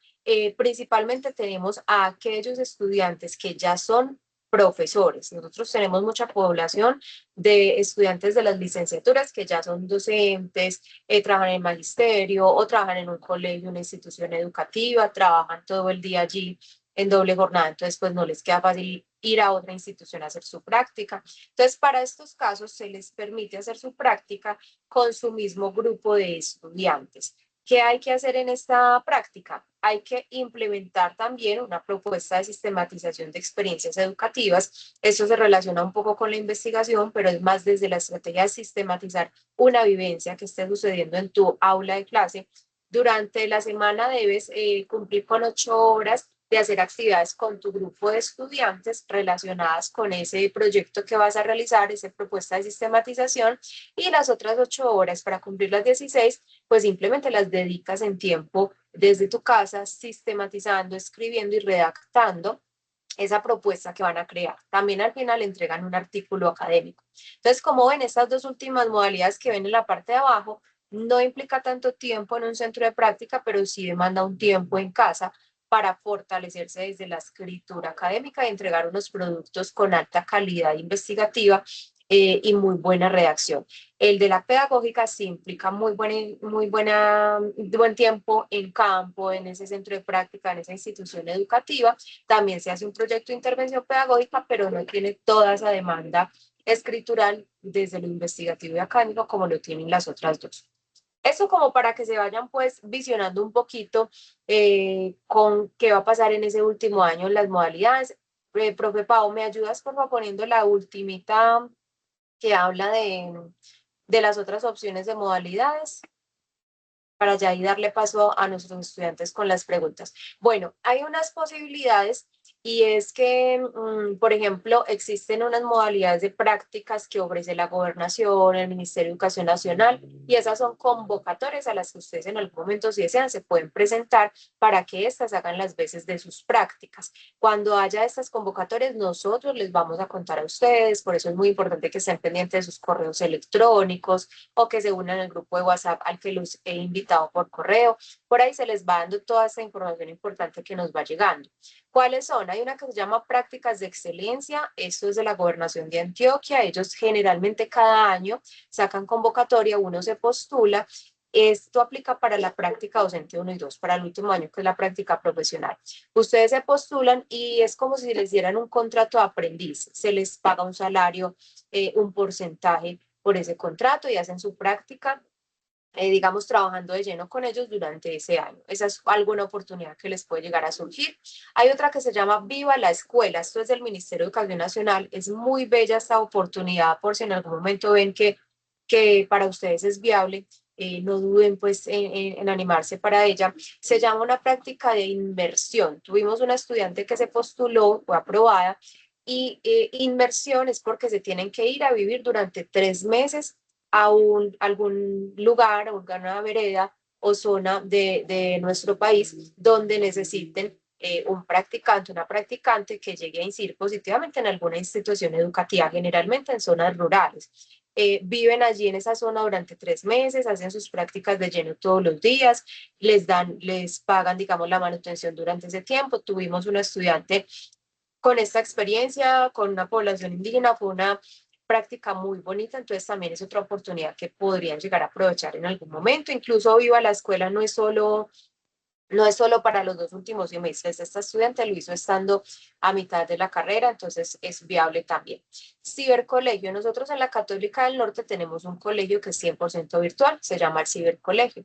principalmente tenemos a aquellos estudiantes que ya son profesores. Nosotros tenemos mucha población de estudiantes de las licenciaturas que ya son docentes, trabajan en el magisterio o trabajan en un colegio, una institución educativa, trabajan todo el día allí en doble jornada, entonces pues no les queda fácil ir a otra institución a hacer su práctica. Entonces para estos casos se les permite hacer su práctica con su mismo grupo de estudiantes. ¿Qué hay que hacer en esta práctica? Hay que implementar también una propuesta de sistematización de experiencias educativas. Esto se relaciona un poco con la investigación, pero es más desde la estrategia de sistematizar una vivencia que esté sucediendo en tu aula de clase. Durante la semana debes cumplir con 8 horas de hacer actividades con tu grupo de estudiantes relacionadas con ese proyecto que vas a realizar, esa propuesta de sistematización, y las otras 8 horas para cumplir las 16, pues simplemente las dedicas en tiempo desde tu casa, sistematizando, escribiendo y redactando esa propuesta que van a crear. También al final entregan un artículo académico. Entonces, como ven, estas dos últimas modalidades que ven en la parte de abajo, no implica tanto tiempo en un centro de práctica, pero sí demanda un tiempo en casa para fortalecerse desde la escritura académica y entregar unos productos con alta calidad investigativa y muy buena redacción. El de la pedagógica sí implica buen tiempo en campo, en ese centro de práctica, en esa institución educativa. También se hace un proyecto de intervención pedagógica, pero no tiene toda esa demanda escritural desde lo investigativo y académico como lo tienen las otras dos. Eso como para que se vayan pues visionando un poquito con qué va a pasar en ese último año en las modalidades. Profe Pau, ¿me ayudas por favor poniendo la ultimita que habla de las otras opciones de modalidades? Para ya y darle paso a nuestros estudiantes con las preguntas. Bueno, hay unas posibilidades y es que, por ejemplo, existen unas modalidades de prácticas que ofrece la Gobernación, el Ministerio de Educación Nacional, y esas son convocatorias a las que ustedes en algún momento, si desean, se pueden presentar para que éstas hagan las veces de sus prácticas. Cuando haya estas convocatorias, nosotros les vamos a contar a ustedes, por eso es muy importante que estén pendientes de sus correos electrónicos o que se unan al grupo de WhatsApp al que los he invitado por correo. Por ahí se les va dando toda esta información importante que nos va llegando. ¿Cuáles son? Hay una que se llama Prácticas de Excelencia, esto es de la Gobernación de Antioquia, ellos generalmente cada año sacan convocatoria, uno se postula, esto aplica para la práctica docente 1 y 2, para el último año que es la práctica profesional. Ustedes se postulan y es como si les dieran un contrato de aprendiz, se les paga un salario, un porcentaje por ese contrato y hacen su práctica digamos, trabajando de lleno con ellos durante ese año. Esa es alguna oportunidad que les puede llegar a surgir. Hay otra que se llama Viva la Escuela. Esto es del Ministerio de Educación Nacional. Es muy bella esta oportunidad por si en algún momento ven que para ustedes es viable. No duden pues en animarse para ella. Se llama una práctica de inmersión. Tuvimos una estudiante que se postuló, fue aprobada, y inmersión es porque se tienen que ir a vivir durante 3 meses a algún lugar, a alguna vereda o zona de nuestro país donde necesiten un practicante, una practicante que llegue a incidir positivamente en alguna institución educativa, generalmente en zonas rurales. Viven allí en esa zona durante 3 meses, hacen sus prácticas de lleno todos los días, les pagan, digamos, la manutención durante ese tiempo. Tuvimos una estudiante con esta experiencia, con una población indígena, fue una práctica muy bonita, entonces también es otra oportunidad que podrían llegar a aprovechar en algún momento. Incluso Viva la Escuela no es solo para los 2 últimos semestres. Esta estudiante lo hizo estando a mitad de la carrera, entonces es viable también. Cibercolegio. Nosotros en la Católica del Norte tenemos un colegio que es 100% virtual, se llama el Cibercolegio.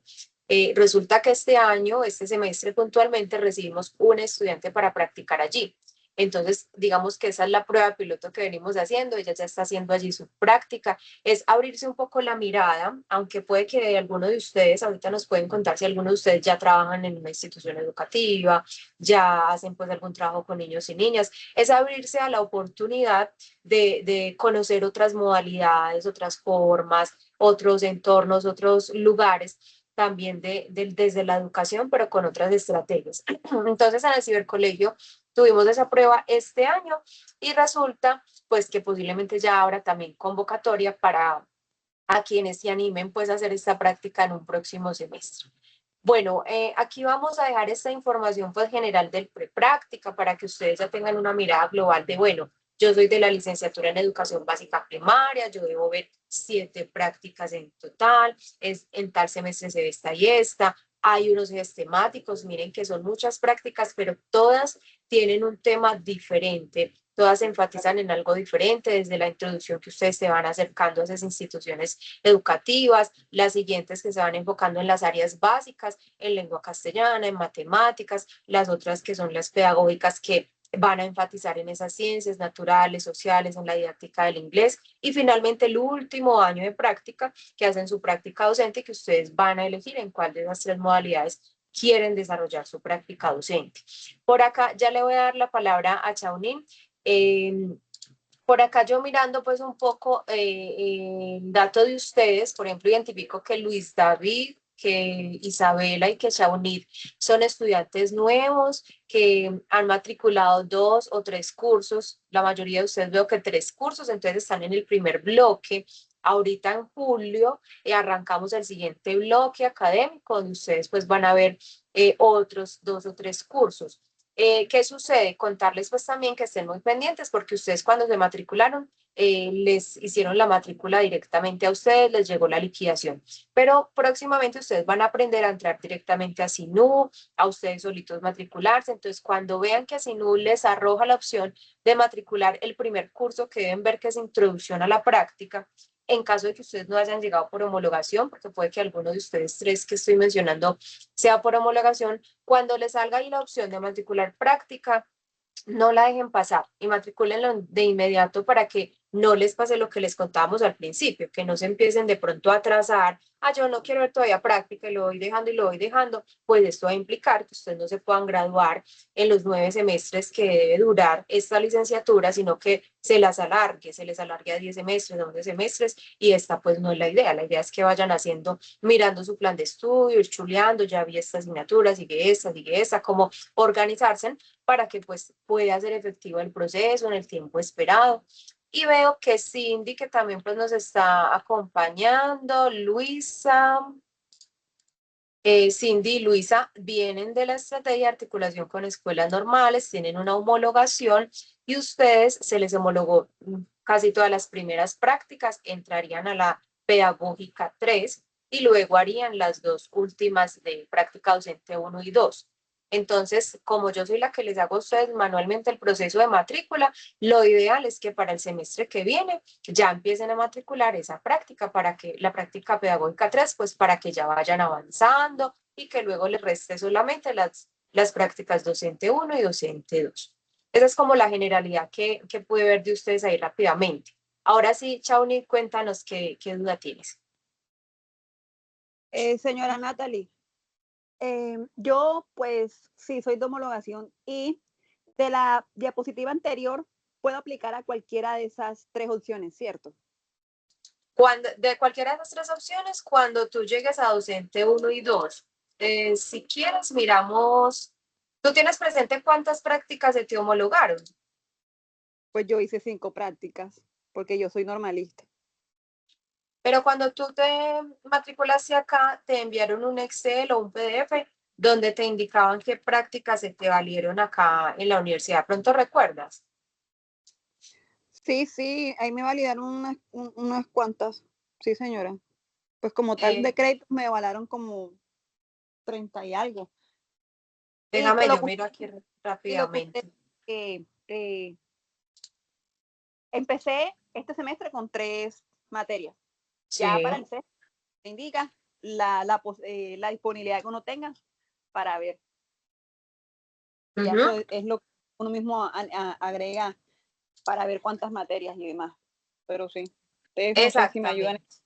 Resulta que este año, este semestre puntualmente, recibimos un estudiante para practicar allí. Entonces, digamos que esa es la prueba piloto que venimos haciendo. Ella ya está haciendo allí su práctica. Es abrirse un poco la mirada, aunque puede que alguno de ustedes, ahorita nos pueden contar si alguno de ustedes ya trabajan en una institución educativa, ya hacen pues algún trabajo con niños y niñas. Es abrirse a la oportunidad de conocer otras modalidades, otras formas, otros entornos, otros lugares también desde la educación, pero con otras estrategias. Entonces, en el cibercolegio tuvimos esa prueba este año y resulta pues que posiblemente ya habrá también convocatoria para a quienes se animen pues a hacer esta práctica en un próximo semestre. Bueno, aquí vamos a dejar esta información pues general del prepráctica para que ustedes ya tengan una mirada global de, bueno, yo soy de la licenciatura en educación básica primaria, yo debo ver 7 prácticas en total, en tal semestre se ve esta y esta, hay unos ejes temáticos, miren que son muchas prácticas, pero todas tienen un tema diferente, todas enfatizan en algo diferente, desde la introducción que ustedes se van acercando a esas instituciones educativas, las siguientes que se van enfocando en las áreas básicas, en lengua castellana, en matemáticas, las otras que son las pedagógicas que van a enfatizar en esas ciencias naturales, sociales, en la didáctica del inglés, y finalmente el último año de práctica, que hacen su práctica docente, que ustedes van a elegir en cuál de esas 3 modalidades quieren desarrollar su práctica docente. Por acá ya le voy a dar la palabra a Chaunín. Por acá yo mirando pues un poco el dato de ustedes, por ejemplo, identifico que Luis David, que Isabela y que Shaunid son estudiantes nuevos que han matriculado 2 o 3 cursos. La mayoría de ustedes veo que 3 cursos, entonces están en el primer bloque. Ahorita en julio arrancamos el siguiente bloque académico, donde ustedes pues van a ver otros 2 o 3 cursos. ¿Qué sucede? Contarles pues también que estén muy pendientes porque ustedes cuando se matricularon les hicieron la matrícula directamente a ustedes, les llegó la liquidación, pero próximamente ustedes van a aprender a entrar directamente a SINU, a ustedes solitos matricularse, entonces cuando vean que a SINU les arroja la opción de matricular el primer curso que deben ver que es introducción a la práctica, en caso de que ustedes no hayan llegado por homologación, porque puede que alguno de ustedes 3 que estoy mencionando sea por homologación, cuando les salga ahí la opción de matricular práctica, no la dejen pasar y matricúlenlo de inmediato para que no les pase lo que les contábamos al principio, que no se empiecen de pronto a atrasar, yo no quiero ver todavía práctica y lo voy dejando y lo voy dejando, pues esto va a implicar que ustedes no se puedan graduar en los 9 semestres que debe durar esta licenciatura, sino que se les alargue a 10 semestres, 11 semestres, y esta pues no es la idea es que vayan haciendo, mirando su plan de estudio, ir chuleando, ya vi esta asignatura, sigue esta, como organizarse para que pues pueda ser efectivo el proceso en el tiempo esperado. Y veo que Cindy, que también pues nos está acompañando, Luisa, Cindy y Luisa vienen de la estrategia de articulación con escuelas normales, tienen una homologación y ustedes se les homologó casi todas las primeras prácticas, entrarían a la pedagógica 3 y luego harían las 2 últimas de práctica docente 1 y 2. Entonces, como yo soy la que les hago a ustedes manualmente el proceso de matrícula, lo ideal es que para el semestre que viene ya empiecen a matricular esa práctica para que la práctica pedagógica 3, pues para que ya vayan avanzando y que luego les reste solamente las prácticas docente 1 y docente 2. Esa es como la generalidad que pude ver de ustedes ahí rápidamente. Ahora sí, Chauni, cuéntanos qué duda tienes. Señora Natalie, yo pues sí, soy de homologación y de la diapositiva anterior puedo aplicar a cualquiera de esas 3 opciones, ¿cierto? De cualquiera de esas 3 opciones, cuando tú llegues a docente 1 y 2, si quieres, miramos, ¿tú tienes presente cuántas prácticas se te homologaron? Pues yo hice 5 prácticas porque yo soy normalista. Pero cuando tú te matriculaste acá, te enviaron un Excel o un PDF donde te indicaban qué prácticas se te valieron acá en la universidad. ¿Pronto recuerdas? Sí, ahí me validaron unas cuantas. Sí, señora. Pues como tal de Eh, crédito me valaron como 30 y algo. Y déjame, yo miro aquí lo que usted, rápidamente. empecé este semestre con 3 materias. Ya para Sí. el sexto te indica la disponibilidad que uno tenga para ver. Ya Ujú. eso es lo que uno mismo agrega para ver cuántas materias y demás. Pero sí, ustedes no sé si me ayudan Exactamente.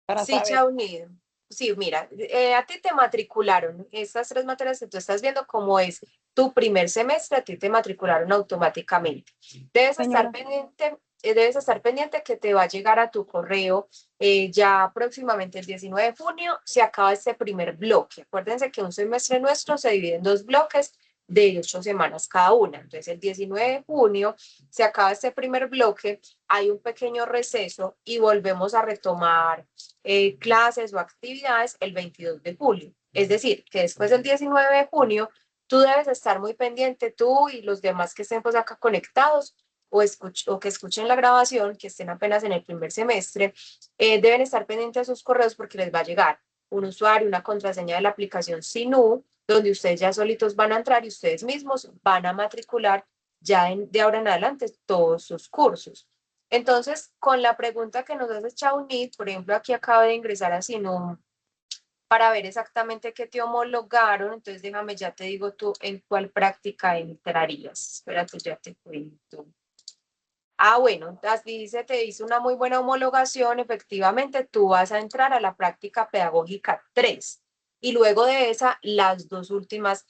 para Sí, saber. Chao Unido. Sí, mira, a ti te matricularon estas 3 materias que tú estás viendo como es tu primer semestre, a ti te matricularon automáticamente. Señora, Debes estar pendiente que te va a llegar a tu correo ya próximamente el 19 de junio, se acaba este primer bloque. Acuérdense que un semestre nuestro se divide en 2 bloques de 8 semanas cada una. Entonces, el 19 de junio se acaba este primer bloque, hay un pequeño receso y volvemos a retomar clases o actividades el 22 de julio. Es decir, que después del 19 de junio, tú debes estar muy pendiente, tú y los demás que estén pues acá conectados o que escuchen la grabación, que estén apenas en el primer semestre, deben estar pendientes de sus correos porque les va a llegar un usuario, una contraseña de la aplicación Sinú, donde ustedes ya solitos van a entrar y ustedes mismos van a matricular ya de ahora en adelante todos sus cursos. Entonces, con la pregunta que nos hace Chaunit, por ejemplo, aquí acaba de ingresar a Sinum para ver exactamente qué te homologaron. Entonces, déjame, ya te digo tú en cuál práctica entrarías. Espérate, ya te cuento. Bueno, así se te hizo una muy buena homologación. Efectivamente, tú vas a entrar a la práctica pedagógica 3 y luego de esa, las 2 últimas,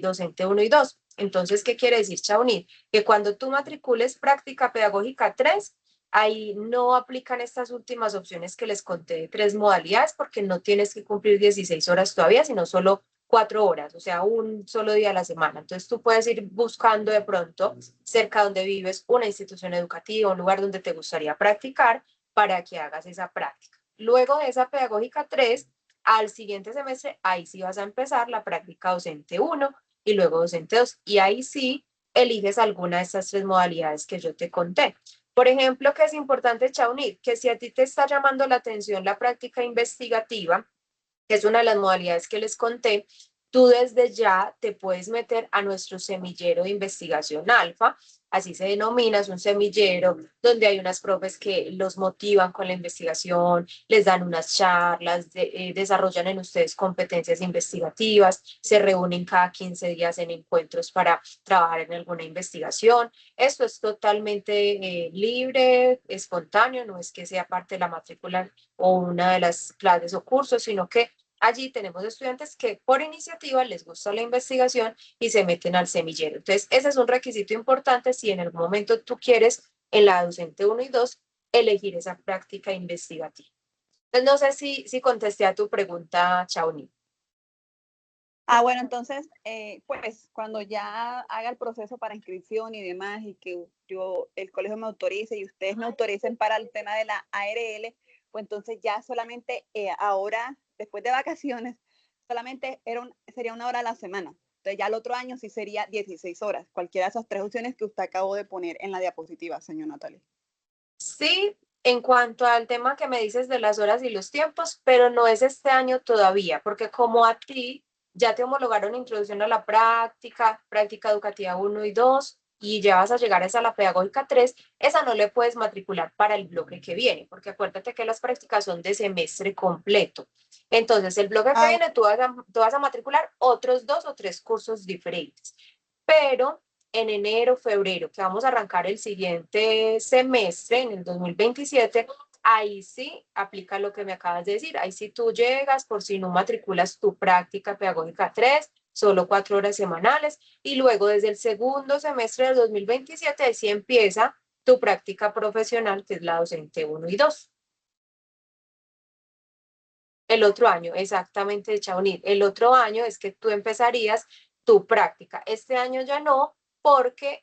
docente 1 y 2. Entonces, ¿qué quiere decir, Chaunit? Que cuando tú matricules práctica pedagógica 3, ahí no aplican estas últimas opciones que les conté de 3 modalidades porque no tienes que cumplir 16 horas todavía, sino solo 4 horas, o sea, un solo día a la semana. Entonces tú puedes ir buscando de pronto cerca donde vives una institución educativa, un lugar donde te gustaría practicar para que hagas esa práctica. Luego de esa pedagógica 3, al siguiente semestre, ahí sí vas a empezar la práctica docente 1 y luego docente 2. Y ahí sí eliges alguna de estas 3 modalidades que yo te conté. Por ejemplo, que es importante, Chaunit, que si a ti te está llamando la atención la práctica investigativa, que es una de las modalidades que les conté, tú desde ya te puedes meter a nuestro semillero de investigación alfa, así se denomina, es un semillero donde hay unas profes que los motivan con la investigación, les dan unas charlas, desarrollan en ustedes competencias investigativas, se reúnen cada 15 días en encuentros para trabajar en alguna investigación. Esto es totalmente libre, espontáneo, no es que sea parte de la matrícula o una de las clases o cursos, sino que allí tenemos estudiantes que por iniciativa les gusta la investigación y se meten al semillero. Entonces, ese es un requisito importante si en algún momento tú quieres en la docente 1 y 2 elegir esa práctica investigativa. Entonces, no sé si contesté a tu pregunta, Chauni. bueno, entonces, pues cuando ya haga el proceso para inscripción y demás y que el colegio me autorice y ustedes me autoricen para el tema de la ARL, pues entonces ya solamente ahora, después de vacaciones, solamente sería 1 hora a la semana. Entonces ya el otro año sí sería 16 horas, cualquiera de esas 3 opciones que usted acabó de poner en la diapositiva, señor Natalie. Sí, en cuanto al tema que me dices de las horas y los tiempos, pero no es este año todavía, porque como a ti ya te homologaron introducción a la práctica, práctica educativa 1 y 2, y ya vas a llegar a esa la pedagógica 3, esa no le puedes matricular para el bloque que viene, porque acuérdate que las prácticas son de semestre completo. Entonces, el bloque que viene, tú vas a matricular otros 2 o 3 cursos diferentes. Pero en enero, febrero, que vamos a arrancar el siguiente semestre, en el 2027, ahí sí aplica lo que me acabas de decir. Ahí sí tú llegas, por si no matriculas tu práctica pedagógica 3, solo 4 horas semanales, y luego desde el segundo semestre del 2027, ahí sí empieza tu práctica profesional, que es la docente 1 y 2. El otro año, exactamente, Chamonix. El otro año es que tú empezarías tu práctica. Este año ya no, porque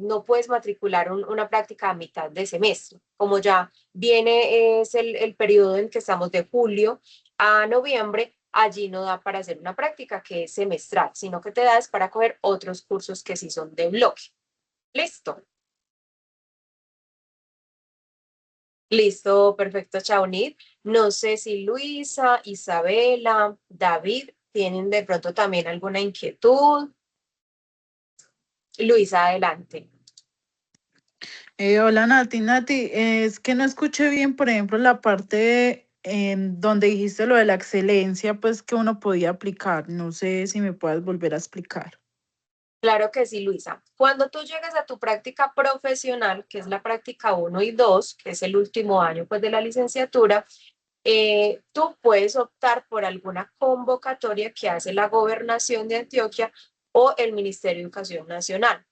no puedes matricular una práctica a mitad de semestre. Como ya viene, es el periodo en que estamos de julio a noviembre, allí no da para hacer una práctica que es semestral, sino que te das para coger otros cursos que sí son de bloque. ¿Listo? Listo, perfecto, Chaonit. No sé si Luisa, Isabela, David tienen de pronto también alguna inquietud. Luisa, adelante. Hola Nati, es que no escuché bien, por ejemplo, la parte donde dijiste lo de la excelencia, pues que uno podía aplicar. No sé si me puedes volver a explicar. Claro que sí, Luisa. Cuando tú llegas a tu práctica profesional, que es la práctica 1 y 2, que es el último año pues, de la licenciatura, tú puedes optar por alguna convocatoria que hace la Gobernación de Antioquia o el Ministerio de Educación Nacional.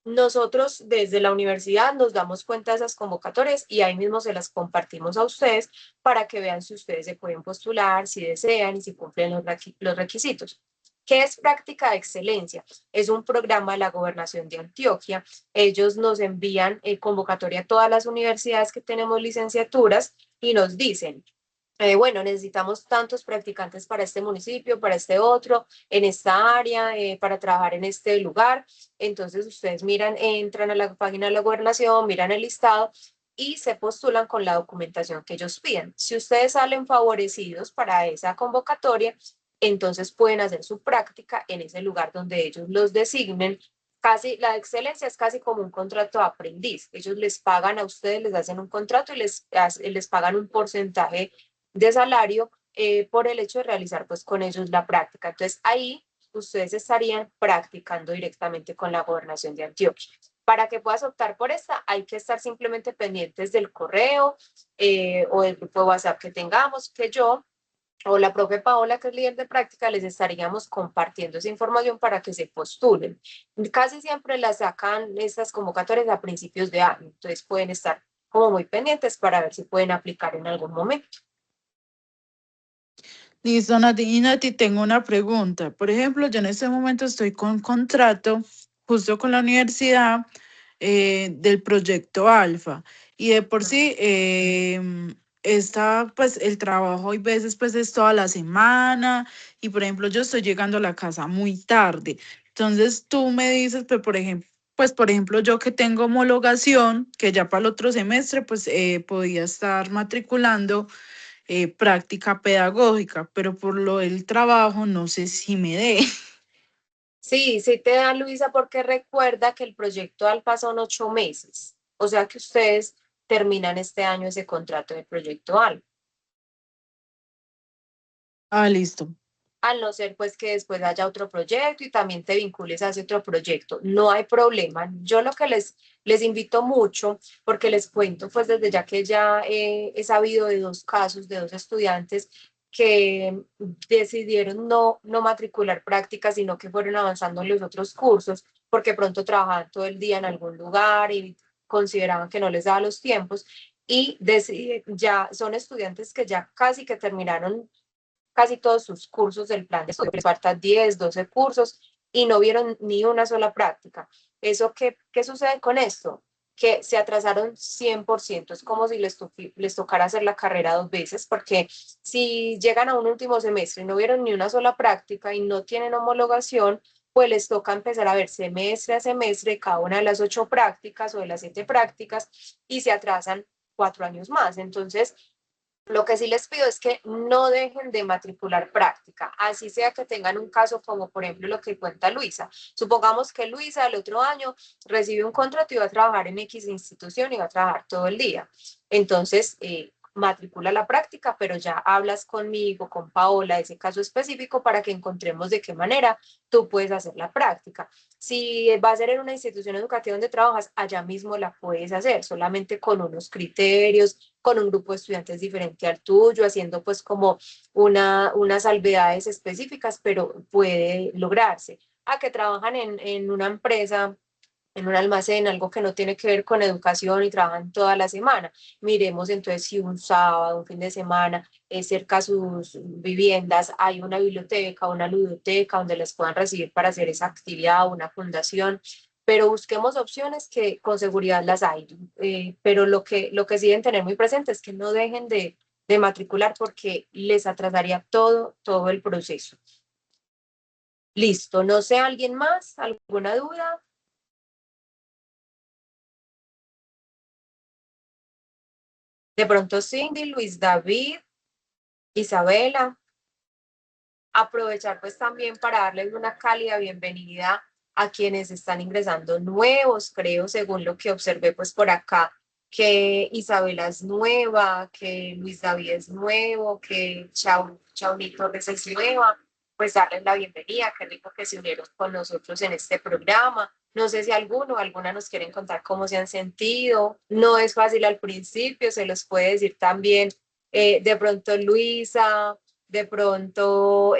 Nosotros desde la universidad nos damos cuenta de esas convocatorias y ahí mismo se las compartimos a ustedes para que vean si ustedes se pueden postular, si desean y si cumplen los requisitos. ¿Qué es práctica de excelencia? Es un programa de la Gobernación de Antioquia. Ellos nos envían convocatoria a todas las universidades que tenemos licenciaturas y nos dicen, bueno, necesitamos tantos practicantes para este municipio, para este otro, en esta área, para trabajar en este lugar. Entonces ustedes miran, entran a la página de la gobernación, miran el listado y se postulan con la documentación que ellos piden. Si ustedes salen favorecidos para esa convocatoria, entonces pueden hacer su práctica en ese lugar donde ellos los designen. Casi, la excelencia es casi como un contrato de aprendiz. Ellos les pagan a ustedes, les hacen un contrato y les pagan un porcentaje de salario por el hecho de realizar pues con ellos la práctica. Entonces ahí ustedes estarían practicando directamente con la gobernación de Antioquia. Para que puedas optar por esta, hay que estar simplemente pendientes del correo o del grupo de WhatsApp que tengamos, que yo o la profe Paola, que es líder de práctica, les estaríamos compartiendo esa información para que se postulen. Casi siempre las sacan estas convocatorias a principios de año, entonces pueden estar como muy pendientes para ver si pueden aplicar en algún momento. Listo, Nati. Y Nati, tengo una pregunta. Por ejemplo, yo en este momento estoy con contrato justo con la universidad del proyecto Alfa. Y de por sí, está pues el trabajo hay veces pues es toda la semana. Y por ejemplo, yo estoy llegando a la casa muy tarde. Entonces tú me dices, pues por ejemplo, yo que tengo homologación, que ya para el otro semestre, pues podía estar matriculando práctica pedagógica, pero por lo del trabajo no sé si me dé. Sí, sí te da Luisa, porque recuerda que el proyecto Alfa son 8 meses. O sea que ustedes terminan este año ese contrato de proyecto Alfa. Ah, listo. Al no ser pues que después haya otro proyecto y también te vincules a ese otro proyecto. No hay problema. Yo lo que les invito mucho, porque les cuento pues desde ya que ya he sabido de 2 casos de 2 estudiantes que decidieron no matricular prácticas, sino que fueron avanzando en los otros cursos, porque pronto trabajaban todo el día en algún lugar y consideraban que no les daba los tiempos y ya son estudiantes que ya casi que terminaron casi todos sus cursos del plan de estudio, les faltan 10, 12 cursos y no vieron ni una sola práctica. ¿Eso qué sucede con esto? Que se atrasaron 100%, es como si les tocara hacer la carrera 2 veces, porque si llegan a un último semestre y no vieron ni una sola práctica y no tienen homologación, pues les toca empezar a ver semestre a semestre cada una de las 8 prácticas o de las 7 prácticas y se atrasan 4 años más. Entonces, Lo que sí les pido es que no dejen de matricular práctica, así sea que tengan un caso como por ejemplo lo que cuenta Luisa. Supongamos que Luisa el otro año recibe un contrato y va a trabajar en X institución y va a trabajar todo el día. Entonces, matricula la práctica, pero ya hablas conmigo, con Paola, ese caso específico para que encontremos de qué manera tú puedes hacer la práctica. Si va a ser en una institución educativa donde trabajas, allá mismo la puedes hacer, solamente con unos criterios, con un grupo de estudiantes diferente al tuyo, haciendo pues como unas salvedades específicas, pero puede lograrse. A que trabajan en una empresa, en un almacén, algo que no tiene que ver con educación y trabajan toda la semana. Miremos entonces si un sábado, un fin de semana, cerca a sus viviendas hay una biblioteca, una ludoteca donde les puedan recibir para hacer esa actividad, una fundación, pero busquemos opciones que con seguridad las hay. Pero lo que sí deben tener muy presente es que no dejen de matricular porque les atrasaría todo el proceso. Listo, no sé, ¿alguien más? ¿Alguna duda? De pronto Cindy, Luis David, Isabela, aprovechar pues también para darles una cálida bienvenida a quienes están ingresando nuevos, creo, según lo que observé pues por acá, que Isabela es nueva, que Luis David es nuevo, que Chauni Torres es nueva, pues darles la bienvenida, qué rico que se unieron con nosotros en este programa. No sé si alguno o alguna nos quieren contar cómo se han sentido. No es fácil al principio, se los puede decir también de pronto Luisa, de pronto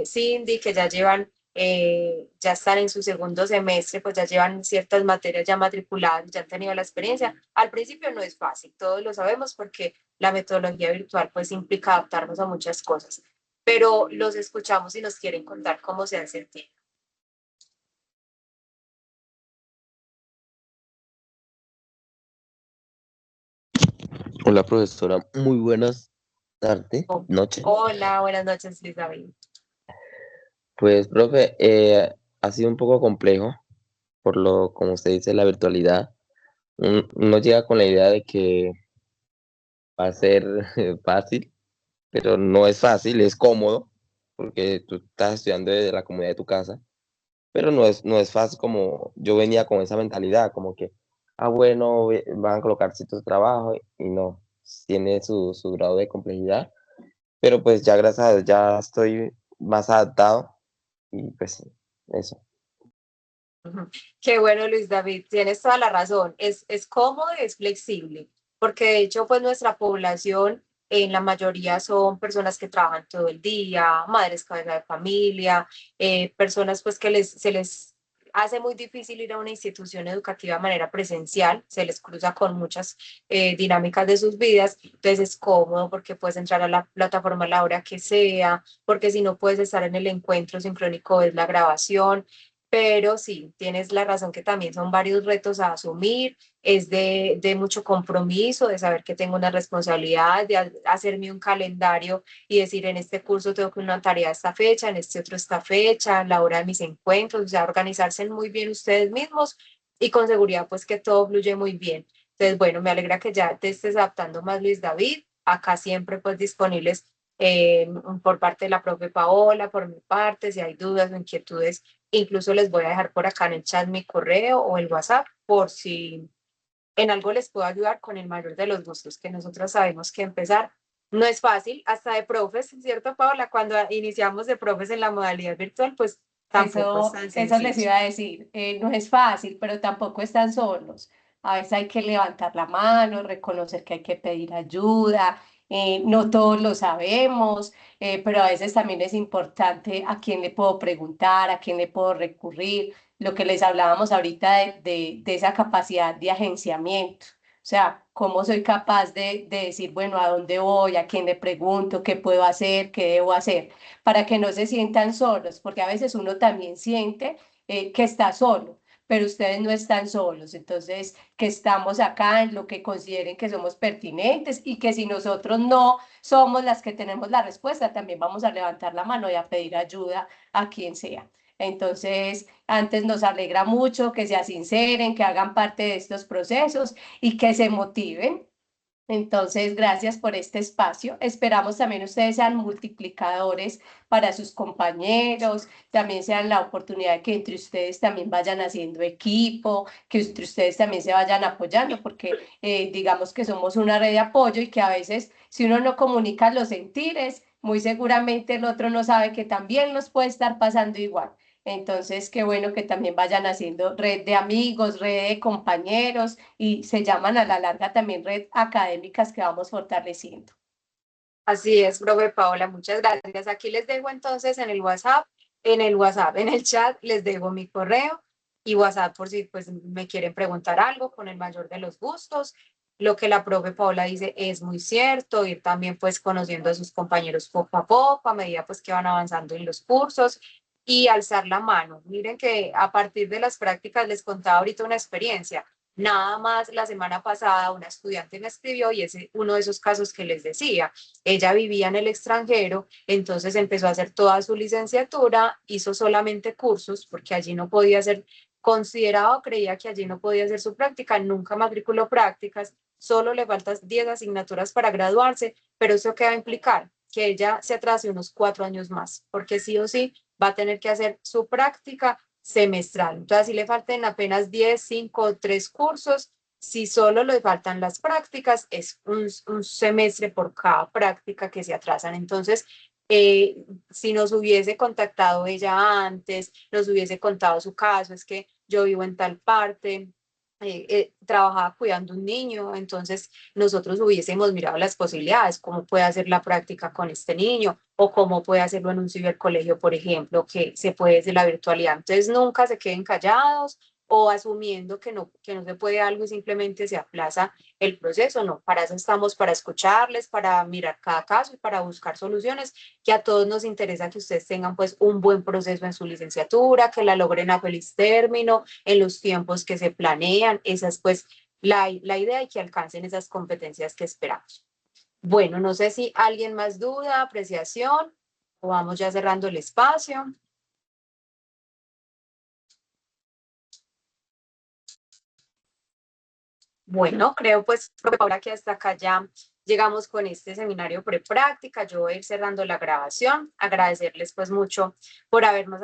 Cindy, que ya están en su segundo semestre, pues ya llevan ciertas materias ya matriculadas, ya han tenido la experiencia. Al principio no es fácil, todos lo sabemos porque la metodología virtual pues implica adaptarnos a muchas cosas, pero los escuchamos y nos quieren contar cómo se han sentido. Hola, profesora. Muy buenas tardes, Oh, noche. hola, buenas noches, Luis David. Pues, profe, ha sido un poco complejo por como usted dice, la virtualidad. Uno llega con la idea de que va a ser fácil, pero no es fácil, es cómodo, porque tú estás estudiando desde la comodidad de tu casa, pero no es fácil como yo venía con esa mentalidad, como que, bueno, van a colocar ciertos trabajos y no, tiene su grado de complejidad. Pero pues ya gracias a Dios ya estoy más adaptado y pues eso. Ujú. Qué bueno, Luis David, tienes toda la razón. Es cómodo y es flexible, porque de hecho, pues nuestra población en la mayoría son personas que trabajan todo el día, madres cabeza de familia, personas pues que se les hace muy difícil ir a una institución educativa de manera presencial, se les cruza con muchas dinámicas de sus vidas, entonces es cómodo porque puedes entrar a la plataforma a la hora que sea, porque si no puedes estar en el encuentro sincrónico es la grabación. Pero sí, tienes la razón que también son varios retos a asumir, es de mucho compromiso, de saber que tengo una responsabilidad, de hacerme un calendario y decir en este curso tengo que una tarea esta fecha, en este otro esta fecha, la hora de mis encuentros, o sea, organizarse muy bien ustedes mismos y con seguridad pues que todo fluye muy bien. Entonces, bueno, me alegra que ya te estés adaptando más, Luis David, acá siempre pues disponibles por parte de la profe Paola, por mi parte, si hay dudas o inquietudes. Incluso les voy a dejar por acá en el chat mi correo o el WhatsApp por si en algo les puedo ayudar con el mayor de los gustos, que nosotros sabemos que empezar no es fácil, hasta de profes, ¿cierto, Paola? Cuando iniciamos de profes en la modalidad virtual, pues tampoco es tan Eso les sencillo. iba a decir, no es fácil, pero tampoco están solos. A veces hay que levantar la mano, reconocer que hay que pedir ayuda, no todos lo sabemos, pero a veces también es importante a quién le puedo preguntar, a quién le puedo recurrir, lo que les hablábamos ahorita de esa capacidad de agenciamiento. O sea, cómo soy capaz de decir, bueno, a dónde voy, a quién le pregunto, qué puedo hacer, qué debo hacer para que no se sientan solos, porque a veces uno también siente que está solo, pero ustedes no están solos, entonces que estamos acá en lo que consideren que somos pertinentes y que si nosotros no somos las que tenemos la respuesta, también vamos a levantar la mano y a pedir ayuda a quien sea. Entonces, antes nos alegra mucho que se sinceren, que hagan parte de estos procesos y que se motiven Entonces, gracias por este espacio. Esperamos también ustedes sean multiplicadores para sus compañeros, también sean la oportunidad de que entre ustedes también vayan haciendo equipo, que entre ustedes también se vayan apoyando, porque digamos que somos una red de apoyo y que a veces si uno no comunica los sentires, muy seguramente el otro no sabe que también nos puede estar pasando igual. Entonces, qué bueno que también vayan haciendo red de amigos, red de compañeros y se llaman a la larga también red académicas que vamos fortaleciendo. Así es, profe Paola, muchas gracias. Aquí les dejo entonces en el WhatsApp, en el chat les dejo mi correo y WhatsApp por si pues me quieren preguntar algo con el mayor de los gustos. Lo que la profe Paola dice es muy cierto, ir también pues conociendo a sus compañeros poco a poco, a medida pues que van avanzando en los cursos y alzar la mano. Miren que a partir de las prácticas les contaba ahorita una experiencia. Nada más la semana pasada una estudiante me escribió y es uno de esos casos que les decía. Ella vivía en el extranjero, entonces empezó a hacer toda su licenciatura, hizo solamente cursos porque allí no podía ser considerado, creía que allí no podía hacer su práctica, nunca matriculó prácticas, solo le faltan 10 asignaturas para graduarse, pero eso qué va a implicar que ella se atrase unos 4 años más, porque sí o sí va a tener que hacer su práctica semestral. Entonces, si le faltan apenas 10, 5, 3 cursos, si solo le faltan las prácticas, es un semestre por cada práctica que se atrasan. Entonces, si nos hubiese contactado ella antes, nos hubiese contado su caso, es que yo vivo en tal parte, trabajaba cuidando un niño, entonces nosotros hubiésemos mirado las posibilidades, cómo puede hacer la práctica con este niño o cómo puede hacerlo en un cibercolegio, por ejemplo, que se puede desde la virtualidad. Entonces nunca se queden callados o asumiendo que no se puede algo y simplemente se aplaza el proceso. No, para eso estamos, para escucharles, para mirar cada caso y para buscar soluciones, que a todos nos interesa que ustedes tengan pues un buen proceso en su licenciatura, que la logren a feliz término, en los tiempos que se planean. Esa es pues la idea y que alcancen esas competencias que esperamos. Bueno, no sé si alguien más duda, apreciación, o vamos ya cerrando el espacio. Bueno, creo pues ahora que hasta acá ya llegamos con este seminario prepráctica. Yo voy a ir cerrando la grabación. Agradecerles pues mucho por habernos